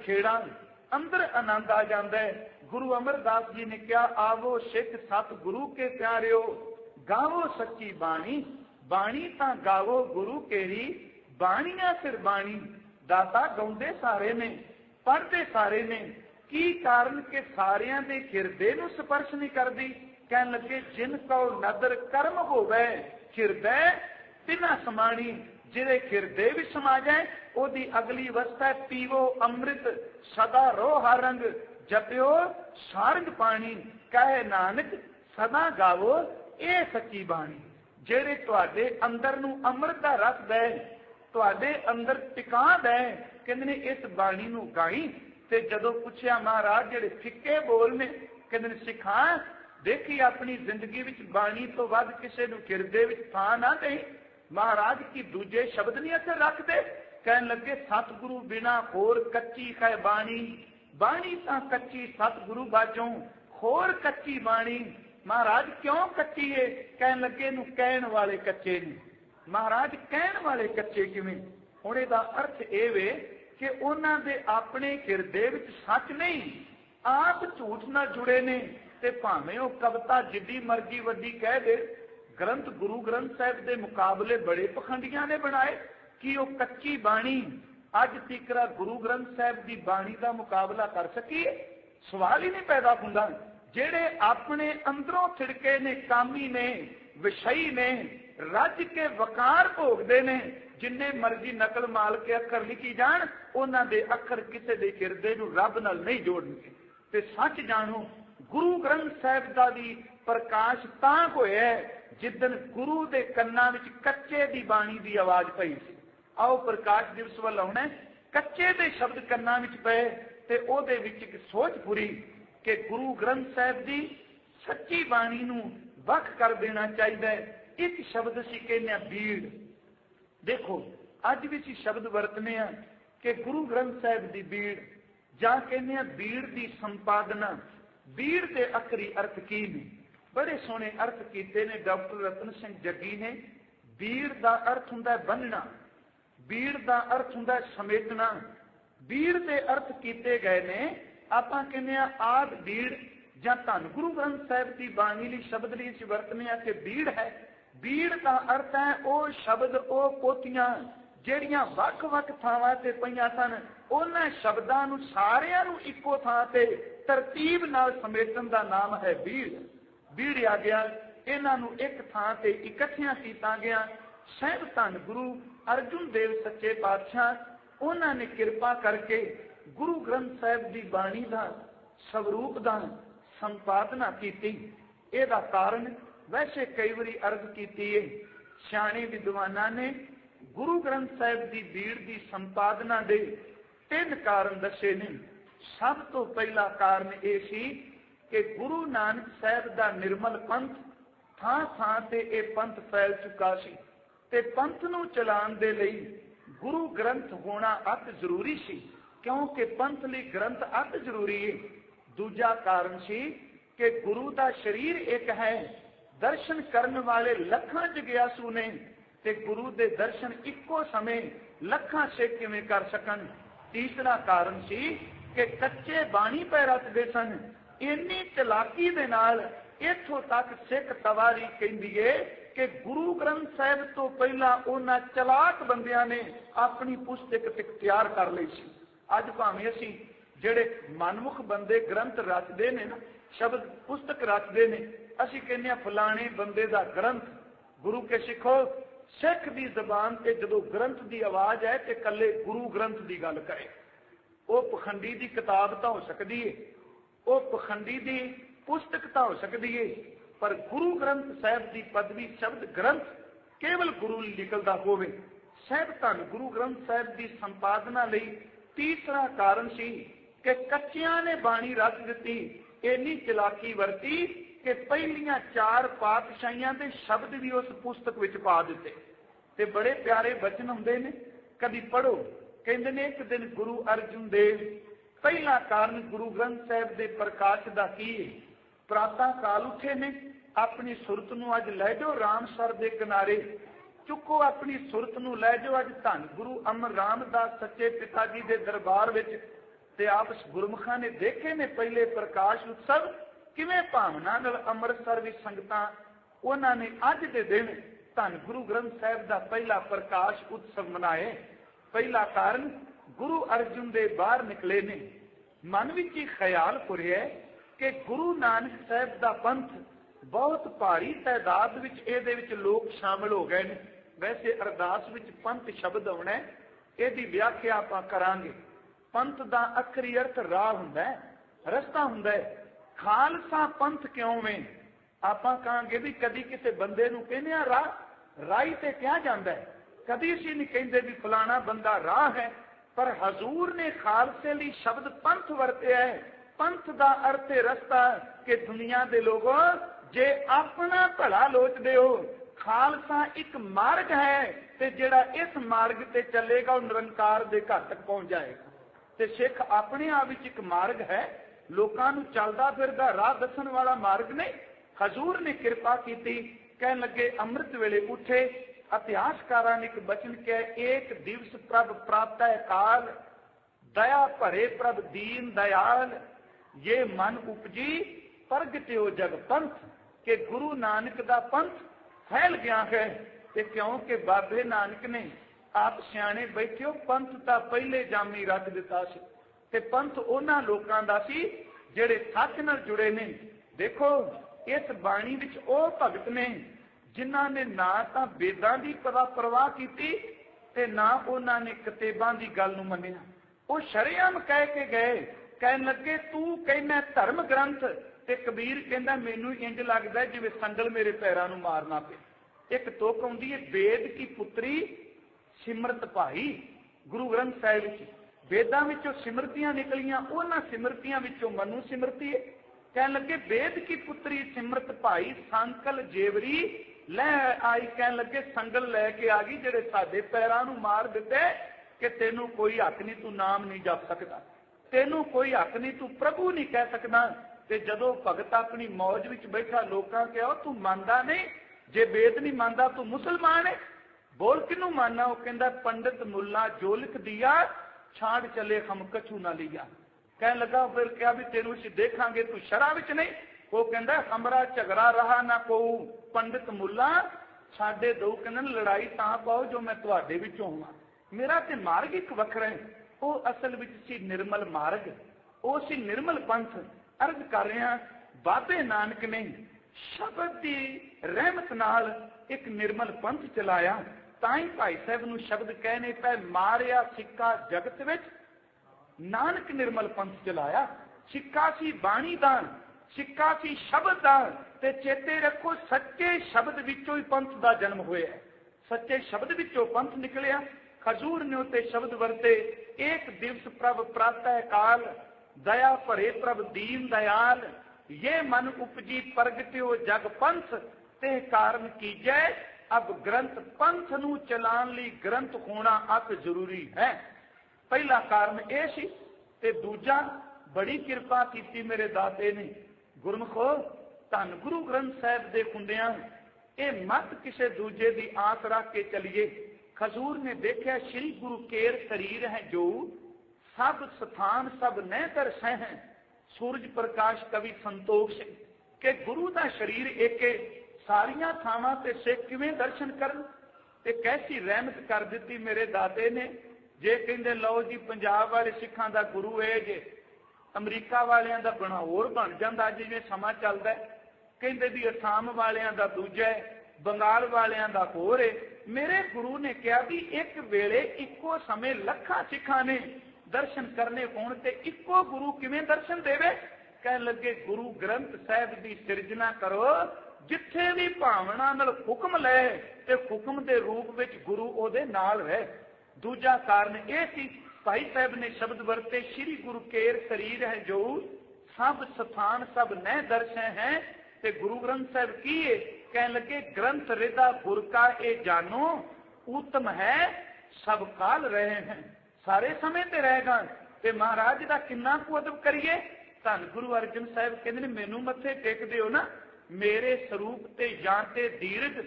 छेड़ा अंदर आनंद आ जाता है। गुरु अमरदास जी ने कहा, आवो सिख सत गुरु के प्यारिओ, गावो सच्ची बाणी, बाणी तां गावो गुरु केरी, बाणियां सिर बाणी। दाता गाउंदे सारे ने, पढ़ते सारे ने, की कारण के सारियां दे हिरदे नूं स्पर्श नहीं करदी। कहन लगे, जिन को नदर कर्म होवे हिरदे तिना समाणी। जिहदे हिरदे भी समा जाए ओदी अगली अवस्था है, पीवो अमृत सदा रो हरंग, जपियो सारंग पानी। कहे नानक सदा गावो ये सच्ची बाणी। जेड़े तुहाडे अंदर नूं अमृत दा रस दे, तुहाडे अंदर टिका दे, कहंदे ने इस बाणी नूं गाई। ते जदों पुछया महाराज जेड़े फिक्के बोल ने, कहंदे ने सिखा देखी अपनी जिंदगी विच बाणी तो वध किसे नूं हिरदे विच थां ना देई। महाराज की दूजे शब्द नहीं असे रखते। कहन लगे, सतगुरु बिना होर कच्ची है बाणी, बाणी तां कच्ची सतगुरु बाजों होर कच्ची बाणी। महाराज क्यों कच्ची है? कहन लगे, नूं कहण वाले कच्चे ने। महाराज कहण वाले कच्चे किवें? हुण इहदा अर्थ इह वे कि उन्हां दे अपने हिरदे विच सच नहीं, आप झूठ नाल जुड़े ने। ते भावें ओह कविता जिद्दी मर्जी वड्डी कह दे, ग्रंथ गुरु ग्रंथ साहिब के मुकाबले बड़े पखंडियां ने बनाए कि वह कच्ची बाणी अज तक गुरु ग्रंथ साहिब की बाणी का मुकाबला कर सकी। सवाल ही नहीं पैदा होंदा। जेड़े अपने अंदरों थिड़के ने, कामी ने, विषयी ने, रज के वकार भोगते ने, जिन्ने मर्जी नकल माल के अखर लिखी जान, उन्हां दे अखर किसी के हिरदे नूं रब नाल नहीं जोड़नगे। ते सच जानो, गुरु ग्रंथ साहिब का भी प्रकाश तां होया जिदन गुरु दे कन्नां विच कच्चे दी बाणी दी आवाज पई सी। आओ प्रकाश दिवस वल आउणा, कच्चे दे शब्द कन्नां विच पए ते ओहदे विच इक सोच पूरी कि गुरु ग्रंथ साहिब दी सच्ची बाणी नूं वख कर देना चाहिए। एक शब्द सी कहने बीड़। देखो अज भी असीं शब्द वरतने आ कि गुरु ग्रंथ साहिब दी बीड़, जां कहने बीड़ दी संपादना। बीड़ दे आखरी अर्थ की ने? बड़े सोहने अर्थ कीते ने डॉक्टर रतन सिंह जग्गी ने। बीड़ दा अर्थ हुंदा बन्नना, बीड़ दा अर्थ हुंदा समेटना। बीड़ दे अर्थ कीते गए ने, आपां कहने आद बीड़ जां धन गुरु ग्रंथ साहिब की बाणी लई शब्द लई असीं वरतने आ कि बीड़ है। बीड़ का अर्थ है वह शब्द, वह पोथियां ਜਿਹੜੀਆਂ ਵੱਖ-ਵੱਖ ਥਾਵਾਂ ਤੇ ਪਈਆਂ ਸਨ, ਉਹਨਾਂ ਸ਼ਬਦਾਂ ਨੂੰ ਸਾਰਿਆਂ ਨੂੰ ਇੱਕੋ ਥਾਂ ਤੇ ਤਰਤੀਬ ਨਾਲ ਸਮੇਟਣ ਦਾ ਨਾਮ ਹੈ ਬੀੜ। ਬੀੜਿਆ ਗਿਆ, ਇਹਨਾਂ ਨੂੰ ਇੱਕ ਥਾਂ ਤੇ ਇਕੱਠਿਆਂ ਕੀਤਾ ਗਿਆ। ਸਾਹਿਬ ਧੰਨ ਗੁਰੂ ਅਰਜੁਨ ਦੇਵ ਸੱਚੇ ਪਾਤਸ਼ਾਹ, ਉਹਨਾਂ ਨੇ ਕਿਰਪਾ ਕਰਕੇ ਗੁਰੂ ਗ੍ਰੰਥ ਸਾਹਿਬ ਦੀ ਬਾਣੀ ਦਾ ਸਵਰੂਪ ਦਾ ਸੰਪਾਦਨਾ ਕੀਤੀ। ਇਹਦਾ ਕਾਰਨ ਵੈਸੇ ਕਈ ਵਾਰੀ ਅਰਜ਼ ਕੀਤੀ ਹੈ, ਸਿਆਣੇ ਵਿਦਵਾਨਾਂ ਨੇ गुरु ग्रंथ साहिब की बीड़ की संपादना दे 3 कारण दसे ने। सब तो पहला कारण यह सी कि गुरु नानक साहिब का निर्मल पंथ थां थां ते यह पंथ फैल चुका सी ते पंथ नूं चलाउण दे लई गुरु ग्रंथ होना अत जरूरी सी, क्योंकि पंथ लई ग्रंथ अत जरूरी है। दूजा कारण सी कि गुरु का शरीर एक है, दर्शन करने वाले लखां जग्यासू ने ते गुरु दे दर्शन इक्को समय लखां सिख किवें कर सकन। तीसरा कारण सी कि कच्चे बाणी पै रखदे सन। इन्नी चलाकी दे नाल इत्थों तक सिख तवारी कहंदी है कि गुरु ग्रंथ साहिब तो पहला उन्हां चलाक बंदियां ने अपनी पुस्तक तैयार कर लई सी। अज भावें असीं जिहड़े मनमुख बंदे ग्रंथ रचदे ने ना, शब्द पुस्तक रचदे ने, असीं कहने फलाणे बंदे दा ग्रंथ। गुरु के सिखो सिख की जबान से जो ग्रंथ की आवाज है तो कले गुरु ग्रंथ की गल करे। वह पखंडी की किताब तो हो सकती है, वह पखंडी की पुस्तक तो हो सकती है, पर गुरु ग्रंथ साहिब की पदवी शब्द ग्रंथ केवल गुरु निकलता होवे। साहिब धन गुरु ग्रंथ साहिब की संपादना लई तीसरा कारण सी कि कच्चियां ने बाणी रच दी। इन्नी चलाकी वरती कि पहलियां 4 पातशाहियां दे शब्द भी उस पुस्तक विच पा दिते। ते बड़े प्यारे बचन हुंदे ने, कभी पढ़ो। कहंदे ने एक दिन गुरु अर्जुन देव, पहला कारण गुरु ग्रंथ साहिब दे प्रकाश दा की है। प्रातः काल उठे ने, अपनी सुरत नूं अज लै जाओ रामसर दे किनारे, चुको अपनी सुरत नूं लै जाओ अज धन गुरु अमर रामदास सच्चे पिता जी दे दरबार विच। ਤੇ ਆਪ ਗੁਰਮੁਖਾਂ ਨੇ ਦੇਖੇ ਨੇ ਪਹਿਲੇ ਪ੍ਰਕਾਸ਼ ਉਤਸਵ ਕਿਵੇਂ ਭਾਵਨਾ ਨਾਲ ਅੰਮ੍ਰਿਤਸਰ ਵਿੱਚ ਸੰਗਤਾਂ ਉਹਨਾਂ ਨੇ ਅੱਜ ਦੇ ਦਿਨ ਧੰਨ ਗੁਰੂ ਗ੍ਰੰਥ ਸਾਹਿਬ ਦਾ ਪਹਿਲਾ ਪ੍ਰਕਾਸ਼ ਉਤਸਵ ਮਨਾਏ। ਪਹਿਲਾ ਕਾਰਨ ਗੁਰੂ ਅਰਜਨ ਦੇ ਬਾਹਰ ਨਿਕਲੇ ਨੇ। ਮਨ ਵਿੱਚ ਹੀ ਖਿਆਲ ਪੁਰਿਆ ਕਿ ਗੁਰੂ ਨਾਨਕ ਸਾਹਿਬ ਦਾ ਪੰਥ ਬਹੁਤ ਭਾਰੀ ਤਾਦਾਦ ਵਿੱਚ ਇਹਦੇ ਵਿੱਚ ਲੋਕ ਸ਼ਾਮਲ ਹੋ ਗਏ ਨੇ। ਵੈਸੇ ਅਰਦਾਸ ਵਿੱਚ ਪੰਥ ਸ਼ਬਦ ਆਉਣਾ, ਇਹਦੀ ਵਿਆਖਿਆ ਆਪਾਂ ਕਰਾਂਗੇ। ਪੰਥ ਦਾ ਅਖਰੀ ਅਰਥ ਰਾਹ ਹੁੰਦਾ ਹੈ, ਰਸਤਾ ਹੁੰਦਾ ਹੈ। ਖਾਲਸਾ ਪੰਥ ਕਿਉਂ ਵੇ? ਆਪਾਂ ਕਹਾਂਗੇ ਵੀ ਕਦੀ ਕਿਸੇ ਬੰਦੇ ਨੂੰ ਕਹਿੰਦੇ ਆ ਰਾਹੀ ਤੇ ਕਿਹਾ ਜਾਂਦਾ ਹੈ, ਕਦੀ ਅਸੀਂ ਨਹੀਂ ਕਹਿੰਦੇ ਵੀ ਫਲਾਣਾ ਬੰਦਾ ਰਾਹ ਹੈ। ਪਰ ਹਜ਼ੂਰ ਨੇ ਖਾਲਸੇ ਲਈ ਸ਼ਬਦ ਪੰਥ ਵਰਤਿਆ ਹੈ। ਪੰਥ ਦਾ ਅਰਥ ਹੈ ਰਸਤਾ, ਕਿ ਦੁਨੀਆ ਦੇ ਲੋਗੋ ਜੇ ਆਪਣਾ ਭਲਾ ਲੋਚਦੇ ਹੋ, ਖਾਲਸਾ ਇੱਕ ਮਾਰਗ ਹੈ ਤੇ ਜਿਹੜਾ ਇਸ ਮਾਰਗ ਤੇ ਚੱਲੇਗਾ ਉਹ ਨਿਰੰਕਾਰ ਦੇ ਘਰ ਤੱਕ ਪਹੁੰਚ ਜਾਏਗਾ। ਤੇ ਸਿੱਖ ਆਪਣੇ ਆਪ ਵਿੱਚ ਇੱਕ ਮਾਰਗ ਹੈ, ਲੋਕਾਂ ਨੂੰ ਚੱਲਦਾ ਫਿਰਦਾ ਰਾਹ ਦੱਸਣ ਵਾਲਾ ਮਾਰਗ ਨਹੀਂ। ਹਜ਼ੂਰ ਨੇ ਕਿਰਪਾ ਕੀਤੀ, ਕਹਿਣ ਲੱਗੇ ਅੰਮ੍ਰਿਤ ਵੇਲੇ ਉੱਠੇ। ਇਤਿਹਾਸਕਾਰਾਂ ਨੇ ਇੱਕ ਬਚਨ ਕਿਹਾ, ਏਕ ਦਿਵਸ ਪ੍ਰਭ ਪ੍ਰਾਤः ਕਾਲ, ਦਇਆ ਭਰੇ ਪ੍ਰਭ ਦੀਨ ਦਇਆਲ, ये मन उपजी प्रगट्यो जग पंथ। के गुरु नानक दा पंथ फैल गया है। ते क्योंकि बाबे नानक ने आप सियाने बैठे हो, पंथ तां पहले जामी रख दिता सी ते पंथ उन्हां लोकां दा सी जिहड़े सच नाल जुड़े ने। देखो इस बाणी विच ओ भगत ने जिन्हां ने ना तां वेदां दी परवाह कीती ते ना उन्हां ने किताबां दी गल नूं मन्निया। ओ शरेआम कह के गए, कहन लगे तू कहना धर्म ग्रंथ, ते कबीर कहंदा मैनू इंज लगदा जिवें संगल मेरे पैरां नूं मारना पे। एक तुक आउंदी है, वेद की पुत्री सिमरत भाई। गुरु ग्रंथ साहिब विच वेदां विचों सिमरतियां निकलियां, उन्हां सिमरतियां विचों मनु सिमरती है। कहन लगे वेद की पुत्री सिमरत भाई संकल जेवरी लै आई। कहन लगे संगल लैके आ गई जिहड़े साडे पैरां नूं मार दित्ते, कि तैनू कोई हक नहीं, तू नाम नहीं जप सकदा, तेनू कोई हक नहीं, तू प्रभु नहीं कह सकदा। ते जदों भगत अपनी मौज विच बैठा, लोकां कहा तू मानदा नहीं, जे वेद नहीं मानदा तू मुसलमान है, बोल किनू मानना? वो कहंदा पंडित मुल्ला जो लिख दिया, छाड़ चले हम कछू ना लिया। कहने लगा फिर क्या भी तेनू असीं देखांगे तू शरा विच नहीं? वो कहंदा हमरा झगड़ा रहा ना को पंडित मुल्ला साडे दो कहंदे लड़ाई तां पाओ जो मैं तुहाडे विचों होवां। मेरा ते मार्ग एक वखरा है, वो असल विच सी निर्मल मार्ग, वो सी निर्मल पंथ। अर्ज कर रहे हैं बाबे नानक ने शब्द की रहमत नाल एक निर्मल पंथ चलाया। ताई भाई साहब नूं शब्द कहने पे मारिया सिक्का जगत विच, नानक निर्मल पंथ चलाया। सिक्का सी बाणी दा, सिक्का सी शब्द दा। ते चेते रखो सच्चे शब्द विचों ही पंथ दा जन्म होया, सच्चे शब्द विचों पंथ निकलिया। हजूर ने उते शब्द वरते, एक दिवस प्रभ प्रातः काल, दया भरे प्रभ दीन दयाल, ये मन उपजी प्रगट्यो जग पंथ, ते कारण कीजै अब ग्रंथ। पंथ नूं चलाण लई ग्रंथ होना अत जरूरी है। पहला कारण यह सी। ते दूजा बड़ी किरपा कीती मेरे दाते ने। गुरमुखो धन गुरु ग्रंथ साहिब दे हुंदियां ये मत किसी दूजे की आस रख के चलिए। हजूर ने देखा श्री गुरु केर शरीर है जो, सब स्थान सब नह दर्शे हैं। सूरज प्रकाश कवि संतोख सिंह के गुरु का शरीर एक सारिया थावां ते सिख किवें दर्शन करन। ते कैसी रहमत कर दी मेरे दाते ने। जे कहंदे लो जी पंजाब वाले सिखां दा गुरु है जे, अमरीका वालियां दा बना होर बन जांदा जिवें समां चलदा है। कहंदे भी असम वालियां दा दूजा है, बंगाल वालियां दा होर है। मेरे गुरु ने कहा भी एक वेले इको समय लखां सिखां ने दर्शन करने होण ते इको गुरु किवें दर्शन देवे? कह लगे गुरु ग्रंथ साहिब की सिरजना करो, जिथे भी भावना नाल हुक्म ले ते हुक्म दे रूप विच गुरु ओदे नाल रहे। दूजा कारण यह सी, भाई साहब ने शब्द वरते, श्री गुरु केर शरीर है जो, सब स्थान सब नह दर्शे हैं। ते गुरु ग्रंथ साहिब की है? कह लगे ग्रंथ रिदा गुर का ए जानो, उत्तम है सब काल रहे हैं, सारे समय ते रहेगा। ते महाराज दा किन्ना कु अदब करिए। धन गुरु अर्जन साहिब कहंदे ने मैनू मत्थे टेक दिओ ना, मेरे स्वरूप ते जानते दीर्घ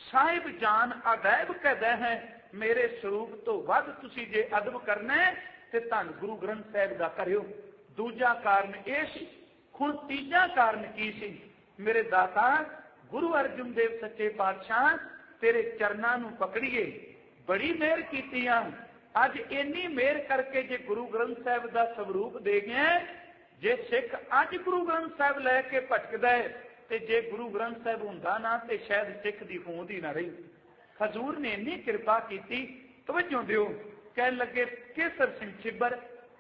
साहिब जान अदैब कहदा है। मेरे स्वरूप तो वध तुसी जे अदब करना है ते धन गुरु ग्रंथ साहिब दा करियो। दूजा कारण यह सी। हुण तीजा कारण की सी? मेरे दाता गुरु अर्जन देव सच्चे पातशाह तेरे चरनां नूं पकड़िए, बड़ी मेहर कीती आ। अज इन्नी मेहर करके जे गुरु ग्रंथ साहिब दा स्वरूप दे गए, जे सिख अज गुरु ग्रंथ साहिब लैके भटकदा है ते जे गुरु ग्रंथ साहिब हुंदा ना ते शायद सिख दी होंद ही ना रही। हजूर ने इन्नी कृपा की। तवज्जो दिओ। कहन लगे केसर सिंह छिब्बर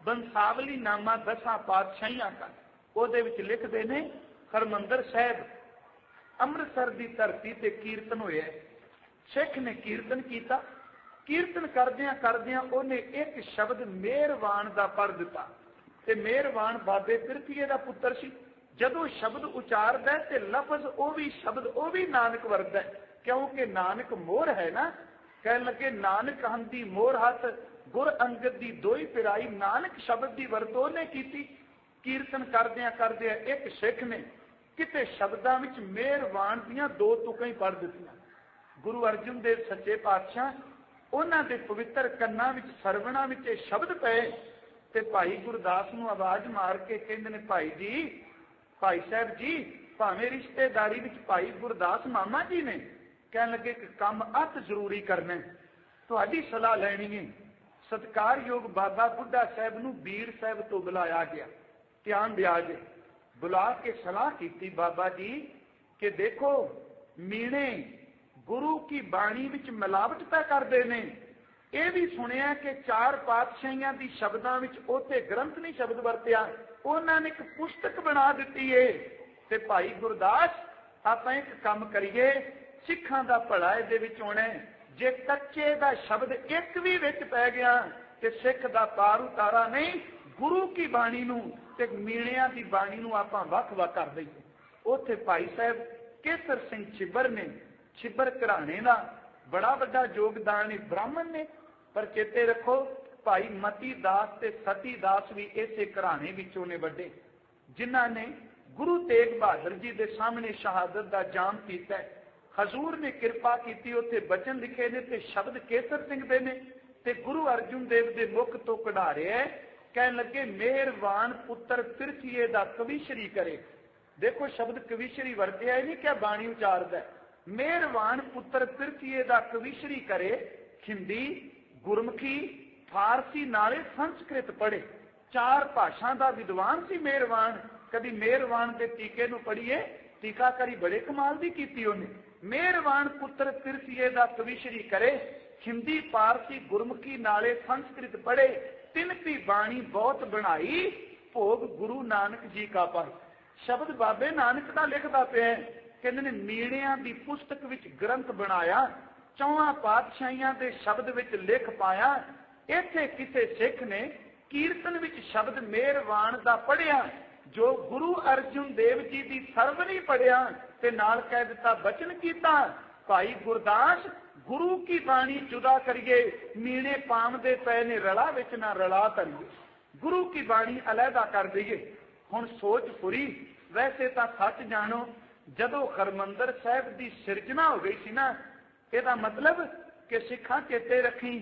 बंसावली नामा 10 पातशाहियां का ਉਹਦੇ ਵਿੱਚ लिखते ने हरमंदर साहिब अमृतसर की धरती ते कीर्तन होया। सिख ने कीर्तन किया। कीर्तन करदियां करदियां उन्हें एक शब्द मेहरवान का पढ़ दिता ते मेहरवान बाबे पिरथीए का पुत्र सी। जदों शब्द उचारदा ते लफज वो भी शब्द वो भी नानक वरदा, क्योंकि नानक मोहर है ना। कहन लगे नानक हंदी मोहर हथ गुर अंगद दी दोई पिराई, नानक शब्द की वरतों ने की। कीर्तन करदियां करदियां एक सिख ने किते शब्दां विच मेहरवान दियां 2 तुकां ही पढ़ दित्तियां। गुरु अर्जन देव सच्चे पातशाह उन्हां दे पवित्र कन्नां विच सरवणां विच शब्द पए ते भाई गुरदास नूं आवाज मार के कहंदे ने, भाई जी, भाई साहब जी, भावें रिश्तेदारी विच भाई गुरदास मामा जी ने। कहन लगे कि काम अत जरूरी करना, तुहाडी सलाह लैनी है। सत्कारयोग बाबा बुढ़ा साहब नूं बीड़ साहब तो बुलाया गया। ध्यान दिया जे, बुला के सलाह की बाबा जी कि देखो मीणे गुरु की बाणी विच मिलावट पै करदे ने। यह भी सुनिया कि 4 पातशाहियां दी शब्दां विच उत्थे ग्रंथ नहीं शब्द वरतिया, उन्होंने एक पुस्तक बना दी है। ते भाई गुरदास आपां एक काम करिए, सिखां दा भला इहदे विच होना। जे कच्चे दा शब्द एक भी विच पै गया ते सिख दा पार उतारा नहीं। गुरु की बाणी नूं ते मीणियां दी बाणी नूं आपां वख-वख कर दईए। उत्थे भाई साहब केसर सिंह छिब्बर ने, छिब्बर घराणे दा बड़ा वड्डा योगदान है, ब्राह्मण ने। पर चेते रखो भाई मती दास ते सती दास भी इसे घराणे विचों ने वड्डे, जिन्हां ने गुरु तेग बहादुर जी दे सामने शहादत दा जाम कीता। हजूर ने कृपा की, उत्थे बचन लिखे ने ते शब्द केसर सिंह दे ने ते गुरु अर्जुन देव दे मुख तो कढारे है। कहन लगे मेहरवान पुत्र पिरथीए दा कविशरी करे। देखो शब्द कविशरी वरतिया नहीं, क्या बाणी उचारदा है। मेहरवान पुत्र पिरथीए दा कविशरी करे। हिंदी, गुरमुखी, फारसी नाले संस्कृत पढ़े। 4 भाषा का विद्वान सी मेहरवान। कभी मेहरवान के टीके नूं पढ़िए, टीकाकारी बड़े कमाल दी कीती उन्हें। मेहरवान पुत्र पिरथीए दा कविशरी करे। हिंदी, पारसी, गुरमुखी नाले संस्कृत पढ़े। 3 की बाणी बहुत बनाई, भोग गुरु नानक जी का पाई। शब्द बाबे नानक का लिखता पे कहते ने मीणियां दी पुस्तक विच ग्रंथ बनाया, 4 पातशाहियां दे शब्द विच लिख पाया। इत्थे किसे सिख ने कीर्तन विच शब्द मेहरवान दा पढ़िया, जो गुरु अर्जुन देव जी दी सरवणी पढ़िया ते नाल कह दिता बचन कीता, भाई गुरदास गुरु की बाणी जुदा करिए, मीणे पाम दे पै ने रला विच ना रला तरिए, गुरु की बाणी अलहदा कर दईए। हुण सोच पूरी। वैसे तो सच जानो, जदों हरमंदर साहिब की सिरजना हो गई सी ना, ਇਹਦਾ मतलब कि सिखा चेते रखी,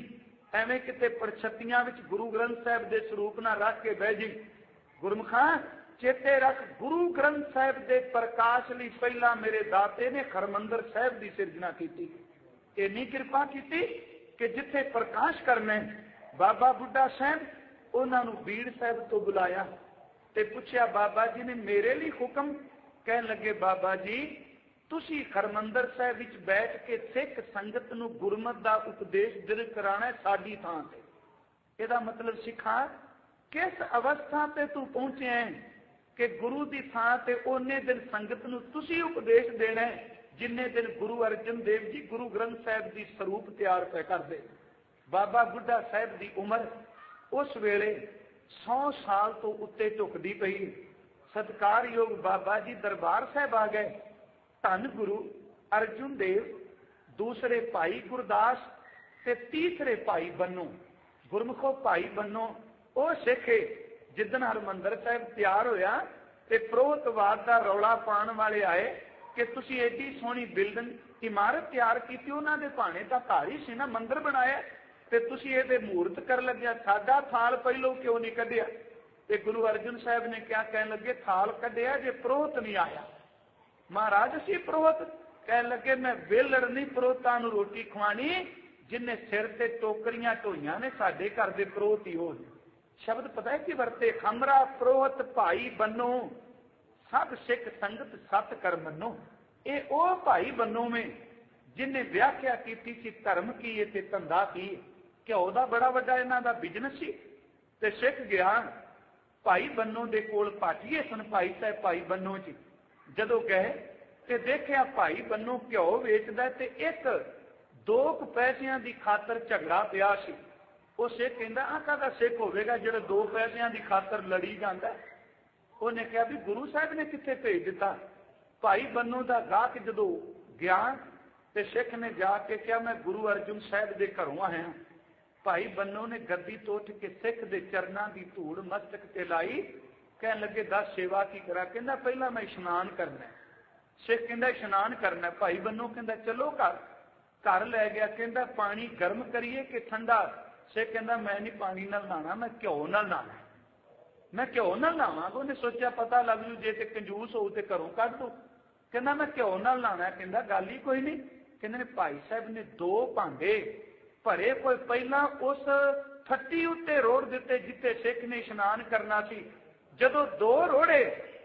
एवें किते परछत्तियां विच गुरु ग्रंथ साहिब के स्वरूप ना रख के बह जी। गुरमुखा चेते रख, गुरु ग्रंथ साहिब के प्रकाश लई पहला मेरे दाते ने हरमंदर साहिब की सिरजना की। इन्नी कृपा की कि जिथे प्रकाश करना बाबा बुढ़ा साहब उन्होंने बीड़ साहिब तो बुलाया ते पूछया, बाबा जी ने मेरे लिए हुक्म? कहन लगे, बाबा जी तुसी हरमंदर साहिब विच बैठ के सिख संगत नूं गुरमत दा उपदेश दिल कराना साडी थां ते। ਇਹਦਾ मतलब सिखा किस अवस्था ते तू पहुंचे है कि गुरु की थां ते ओने दिन संगत नूं तुसी उपदेश देना है, जिन्ने दिन गुरु अर्जन देव जी गुरु ग्रंथ साहिब की स्वरूप तैयार पे करते। बाबा बुढ़ा साहिब की उम्र उस वेले 100 साल तो उत्ते झुकदी पई। सत्कारयोग बाबा जी दरबार साहिब आ गए। धन गुरु अर्जुन देव, दूसरे भाई गुरदास ते तीसरे भाई बन्नो। गुरमुखो भाई बन्नो वो सिख जिदन हरमंदर साहिब तैयार होया ते प्रोहतवाद का रौला पाण वाले आए कि तुसी एडी सोहनी बिल्डिंग इमारत तैयार की, उन्होंने भाने का घर ही सी ना, मंदिर बनाया, ਤੇ ਤੁਸੀਂ ਇਹਦੇ ਮੂਰਤ ਕਰਨ ਲੱਗਿਆ, ਸਾਡਾ ਥਾਲ ਪਹਿਲੋਂ ਕਿਉਂ ਨਹੀਂ ਕੱਢਿਆ? ਤੇ ਗੁਰੂ ਅਰਜਨ ਸਾਹਿਬ ਨੇ ਕਿਹਾ, ਕਹਿਣ ਲੱਗੇ ਥਾਲ ਕੱਢਿਆ ਜੇ ਪ੍ਰੋਹਤ ਨਹੀਂ ਆਇਆ। ਮਹਾਰਾਜ ਅਸੀਂ ਪ੍ਰੋਹਤ? ਕਹਿਣ ਲੱਗੇ ਮੈਂ ਵੇਲੜ ਨਹੀਂ ਪ੍ਰੋਹਤਾਂ ਨੂੰ ਰੋਟੀ ਖਵਾਣੀ, ਜਿੰਨੇ ਸਿਰ ਤੇ ਟੋਕਰੀਆਂ ਢੋਈਆਂ ਨੇ ਸਾਡੇ ਘਰ ਦੇ ਪ੍ਰੋਹਤ ਹੀ ਹੋ। ਸ਼ਬਦ ਪਤਾ ਹੈ ਕੀ ਵਰਤੇ? ਖਮਰਾ ਪ੍ਰੋਹਤ ਭਾਈ ਬੰਨੋ, ਸਭ ਸਿੱਖ ਸੰਗਤ ਸਤ ਕਰ ਮੰਨੋ। ਇਹ ਉਹ ਭਾਈ ਬੰਨੋ में जिन्हें व्याख्या की थी धर्म की ते धंधा की। घ्यो का बड़ा वड्डा इन्हां दा बिजनेस सी ते सिख गया भाई बन्नो दे कोल पाठीए सन भाई साहब भाई बन्नो जी। जदों गए ते देखिया भाई बन्नो घ्यो वेचदा ते एक दो पैसिਆਂ ਦੀ खातर झगड़ा पिया सी। ਉਹ सिख कहंदा आ काहदा सिख होवेगा ਜਿਹੜਾ दो पैसिਆਂ ਦੀ खातर लड़ी जांदा। ਉਹਨੇ ਕਿਹਾ भी गुरु साहब ने कित्थे भेज दिता। भाई बन्नो दा गाहक जदों गया ते सिख ने जाके क्या मैं गुरु अर्जुन साहब दे घरों आया। भाई बन्नो ने गद्दी तो उठ के सिख दे चरनां दी धूड़ मस्तक ते लाई। कहन लगे दस सेवा की करा? कहंदा पहला मैं इशनान करना। सिख कहंदा इशनान करना। भाई बन्नो कहंदा चलो घर लै गया। कहंदा पानी गर्म करिए कि ठंडा? सिख कहंदा मैं नहीं पानी नाल नहाना, मैं घ्यो नाल नहाना। मैं घ्यो नाल नहावांगा। उन्हें सोचा पता लग जू जे ते कंजूस हो ते घरों कढ दो। कहंदा मैं घ्यो नाल नहाना। कहंदा गल ही कोई नहीं। कहंदे भाई साहब ने दो भांडे भरे कोई पहला उस फट्टी उत्ते रोड़ दिते जिते सिख ने इशनान करना सी। जदों दो रोड़े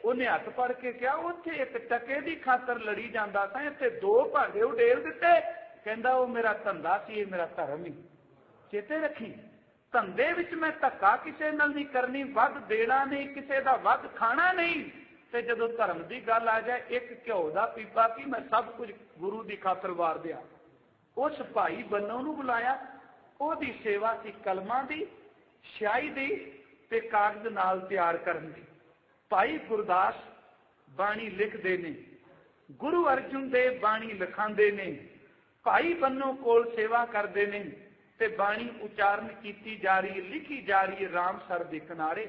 उन्हें हथ फड़ के क्या उत्थे एक टके की खातर लड़ी जांदा सा, इत्थे दो भांडे उडेल दिते। कहंदा वो मेरा धंधा सी, मेरा धर्म ही। चेते रखी धंधे विच मैं धक्का किसे नाल नहीं करनी, वध देना नहीं, किसे दा वध खाना नहीं। ते जदों धर्म की गल आ जाए एक घ्यो का पीपा की मैं सब कुछ गुरु की खातर वार दिया। उस भाई बन्नो नूं बुलाया। ओहदी सेवा सी कलमां दी, स्याही दी ते कागज नाल तैयार करन दी। भाई गुरदास बाणी लिखदे ने, गुरु अर्जुन देव बाणी लिखांदे ने, भाई बन्नो कोल सेवा करदे ने ते बाणी उचारण कीती जा रही, लिखी जा रही है रामसर दे किनारे।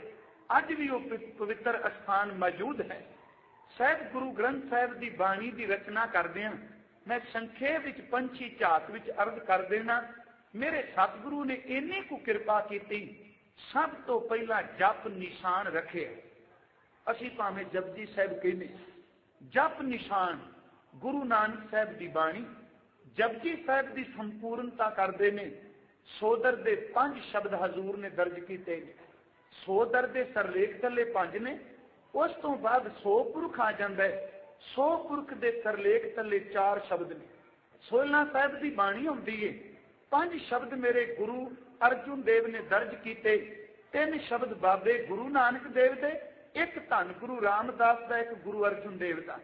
अज भी वो पवित्र स्थान मौजूद है। साहिब गुरु ग्रंथ साहिब की बाणी की रचना करदे हां। मैं संखेप विच पंछी झात विच अर्ज कर देना। मेरे सतगुरु ने इन्नी को कृपा की, सब तो पहला जप निशान रखे। असीं भावें जपजी साहिब कहने, जप निशान गुरु नानक साहिब की बाणी जपजी साहिब की संपूर्णता करते हैं। सोदर दे 5 शब्द हजूर ने दर्ज किए। सोदर दे सरलेख थले 5 ने, उस तो बाद 100 पुरख आ जाता है। 100 पुरख दे सरलेख थले 4 शब्द ने। 16 साहिब की बाणी आती है। 5 शब्द मेरे गुरु अर्जुन देव ने दर्ज किए। 3 शब्द बाबे गुरु नानक देव दे, एक धन गुरु रामदास का, एक गुरु अर्जुन देव का।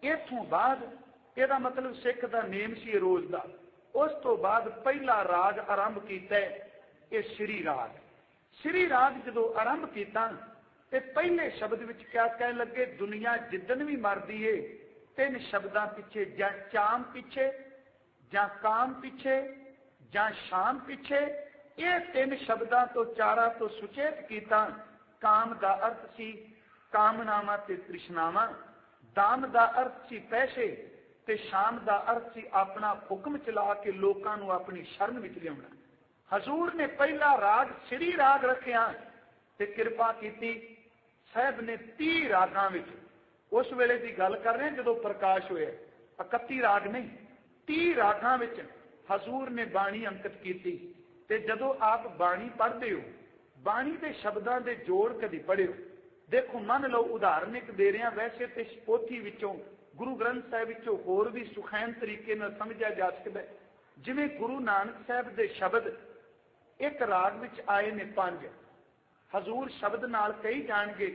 इथों बाद यदा मतलब सिख का नेम सी रोज का। उस तो बाद पहला राग आरंभ किया ये श्री राग। श्री राग जो आरंभ किया ते पहले शब्द विच क्या कह लगे, दुनिया जिदन भी मरदी है 3 शब्दां पिछे, जां चाम पिछे, जां काम पिछे, जां शाम पिछे। ये 3 शब्दां तो 4 तो सुचेत किया। काम का अर्थ सी कामनावां ते तृष्णावां, दाम का अर्थ सी पैसे ते शाम का अर्थ सी अपना हुक्म चला के लोकां नूं अपनी शरण विच लियाउणा। हजूर ने पहला राग श्री राग रखिया ते कृपा की। साहब ने 30 रागां विच, उस वेले की गल कर रहे हैं जो प्रकाश होया, 31 राग नहीं 30 रागां विच हजूर ने बाणी अंकित की। ते जदों आप बाणी पढ़ते हो, बाणी के शब्दों के जोड़ कभी पढ़े। देखो मन लो उदाहरण एक दे रहे हैं, वैसे तो पोथी विचों गुरु ग्रंथ साहिब विचों होर भी सुखैन तरीके नाल समझा जा सकता है। जिवें गुरु नानक साहिब के शब्द एक राग विच आए ने 5, हजूर शब्द नाल कही जाणगे।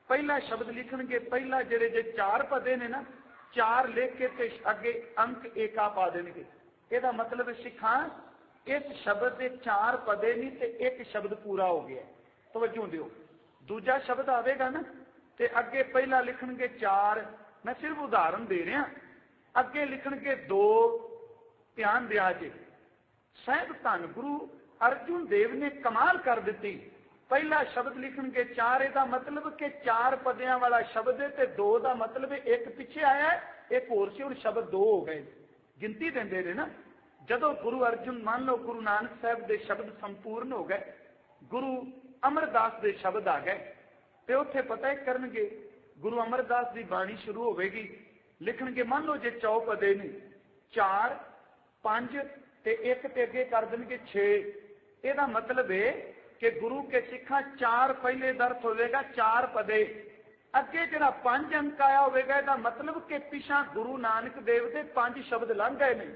पहला शब्द लिखणगे, पहला जिहड़े जे 4 पदे ने ना, 4 लिख के ते अगे अंक एका पा देणगे। इहदा मतलब सिखां इस शब्द के 4 पदे नहीं ते एक शब्द पूरा हो गया। तवज्जो दिओ, दूजा शब्द आवेगा ना ते अगे पहला लिखणगे 4, मैं सिर्फ उदाहरण दे रहा, अगे लिखणगे 2, ध्यान दिया जे। साहिब धन गुरु अर्जुन देव ने कमाल कर दी। पहला शब्द लिखणगे 4, इसका मतलब कि 4 पदियां वाला शब्द है ते 2 का मतलब एक पिछे आया है, एक होर सी, हुण शब्द 2 हो गए। गिनती देंदे ने ना, जदों गुरु अर्जुन मान लो गुरु नानक साहब के शब्द संपूर्ण हो गए, गुरु अमरदास के शब्द आ गए, तो उत्थे पता है करनगे गुरु अमरदास की बाणी शुरू होगी, लिखणगे मान लो जे चौपदे ने 4 5 ते 1 ते अगे कर देंगे 6। ਇਹਦਾ मतलब है कि गुरु के सिखा 4 पहले दर्थ होगा, 4 पदे अगे जरा 5 अंक आया होगा, इसका मतलब कि पिछा गुरु नानक देव के 5 शब्द लंघ गए ने,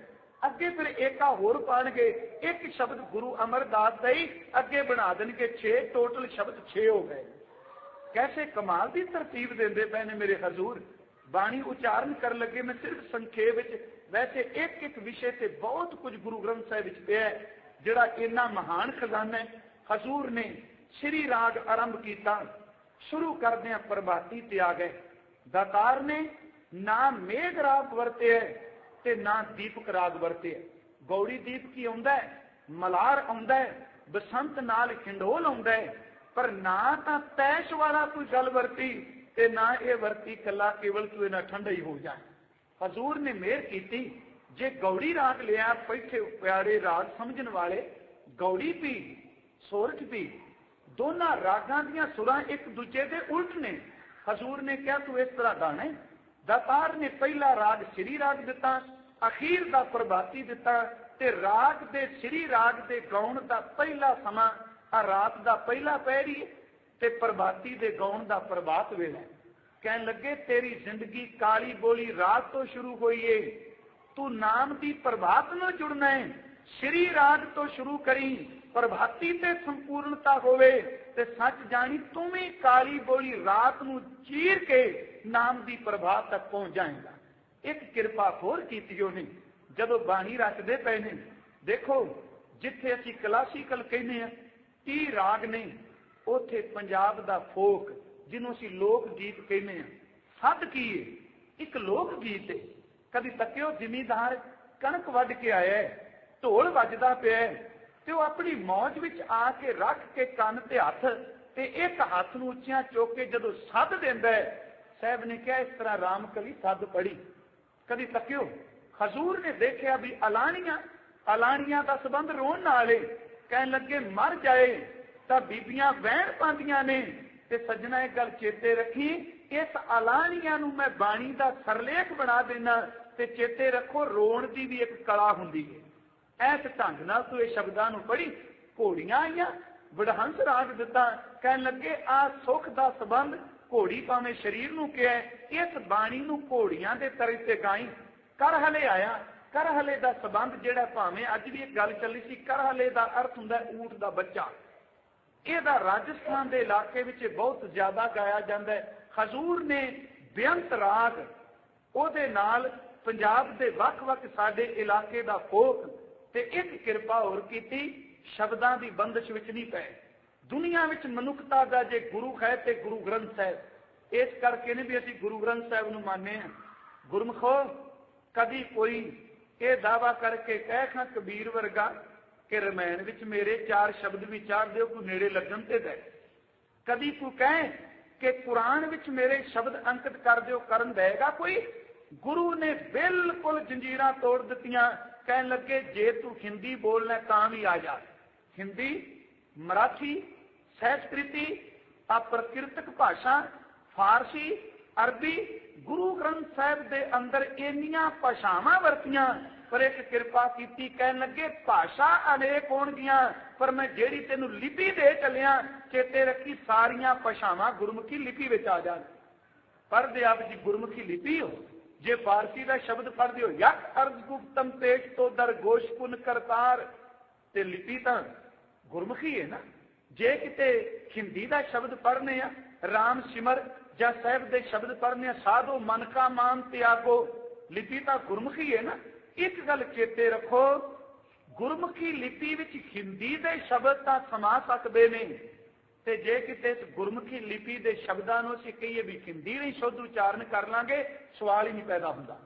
अगे फिर एक होर पाएंगे, एक शब्द गुरु अमरदास का ही अगे बना देंगे 6, टोटल शब्द 6 हो गए। कैसे कमाल की तरतीब देंदे पे ने मेरे हजूर। बाणी उच्चारण कर लगे मैं सिर्फ संखेप, वैसे एक एक विषय से बहुत कुछ गुरु ग्रंथ साहिब विच पिया है, जिहड़ा इन्ना महान खजाना है। हजूर ने श्री राग आरंभ किया, शुरू करदे प्रभाती ते आ गए। दातार ने ना मेघ राग वरते है ते ना दीपक राग वरते है। गौड़ी दीप की आउंदा है, मलार आउंदा है, बसंत नाल खिंडोल आउंदा है, पर ना तां तैश वाला कोई गल वरती ते ना ये वरती कला केवल तू इना ठंडा ही हो जाए। हजूर ने मेहर की, जे गौड़ी राग लिया पैठे प्यारे राग समझण वाले, गौड़ी भी सोरठ भी दोनों रागां दियां सुरां एक दूजे दे उल्ट ने। हजूर ने कहा तू इस तरह गाना है। दातार ने पहला राग श्री राग दिता, अखीर दा प्रभाती दिता, ते राग दे श्री राग दे गाउण दा पहला समा रात दा पहला पहरी ते प्रभाती दे गाउण दा प्रभात वेला। कहन लगे तेरी जिंदगी काली बोली रात तो शुरू हुई है, तू नाम दी प्रभात न जुड़ना है, श्री राग तो शुरू करी, प्रभाती ते संपूर्णता होवे ते सच जानी तुम ही काली बोली रात नू चीर के नाम दी प्रभात तक पहुंच जाएगा। एक कृपा होर कीती उन्हें जदों बाणी रचदे पे ने। देखो जिथे असी क्लासिकल कहने हैं 30 राग ने, उथे पंजाब दा फोक जिन्हों असी लोक गीत कहने हैं, सद की है एक लोक गीत है। कभी तकियो जिमीदार कणक वढ के आया है, ढोल वजदा पिया है, ते वो अपनी मौज विच आके रख के कन ते हथ ते एक हाथ नूं उच्चियां चुक के जदों सद दिंदा है, साहब ने कहा इस तरह राम कली सद पढ़ी। कभी तकियो हजूर ने देखा भी अलानियां दा संबंध रोण नाल है। कहन लगे मर जाए तां बीबियां वहण पांदियां ने, ते सज्जना एक गल चेते रखी, इस अलानियां नूं मैं बाणी दा सरलेख बना देना, ते चेते रखो रोण दी भी एक कला हुंदी है। ऐस ढंग नाल तू इह शब्दां नूं पढ़ी। घोड़ियां आईयां, वडहंस राग दिता, कहन लगे आ सुख दा संबंध घोड़ी भावें शरीर नूं किहा, इस बाणी नूं घोड़ियां दे तरह ते गाई। करहले आया, करहले दा संबंध जिहड़ा भावें अज भी एक गल चली सी, करहले दा अर्थ हुंदा ऊंट दा बच्चा। ਇਹਦਾ राजस्थान के इलाके में बहुत ज्यादा गाया जाता है। हजूर ने बेअंत राग ਉਹਦੇ ਨਾਲ पंजाब के ਵੱਖ-ਵੱਖ साडे इलाके का फोक ते एक कृपा होर कीती, शब्दां की बंदिश विच नहीं पए। दुनिया विच मनुखता का जे गुरु है तो गुरु ग्रंथ साहिब, इस करके ने भी असीं गुरु ग्रंथ साहिब नूं मानने हैं। गुरमुखो कभी कोई ये दावा करके कह खां कबीर वर्गा कि रमैन विच मेरे 4 शब्द भी चार दिओ कोई नेड़े लगन ते दे, कभी कोई कहे कि कुरान विच मेरे शब्द अंकित कर दिओ करन देगा कोई। गुरु ने बिल्कुल जंजीरां तोड़ दित्तियां। कहन लगे जे तू हिंदी बोलना तां भी आ जा, हिंदी मराठी संस्कृति अप्रकृतक भाषा फारसी अरबी गुरु ग्रंथ साहिब दे अंदर इन्नियां भाषावां वरतियां, पर एक कृपा की। कहन लगे भाषा अनेक होणगियां, पर मैं जेड़ी तेनू लिपि दे चलिया चेते रखी सारियां भाषावां गुरमुखी लिपि विच आ जाण। पढ़दे आप जी गुरमुखी लिपि हो, जे फारसी का शब्द पढ़दे हो यक अर्ज गुप्तम पेश तो दर गोश पुन करतार, ते लिपि तां गुरमुखी है ना। जे किते हिंदी का शब्द पढ़ने आ राम सिमर जां साहिब दे शब्द पढ़ने साधो मन का मान त्यागो, लिपि तां गुरमुखी है ना। एक गल चेते रखो, गुरमुखी लिपि विच हिंदी दे शब्द तां समा सकदे ने, ते जे किते इस गुरमुखी लिपि दे शब्दां नूं असीं कहीए भी हिंदी नहीं शुद्ध उच्चारण कर लांगे, सवाल ही नहीं पैदा हुंदा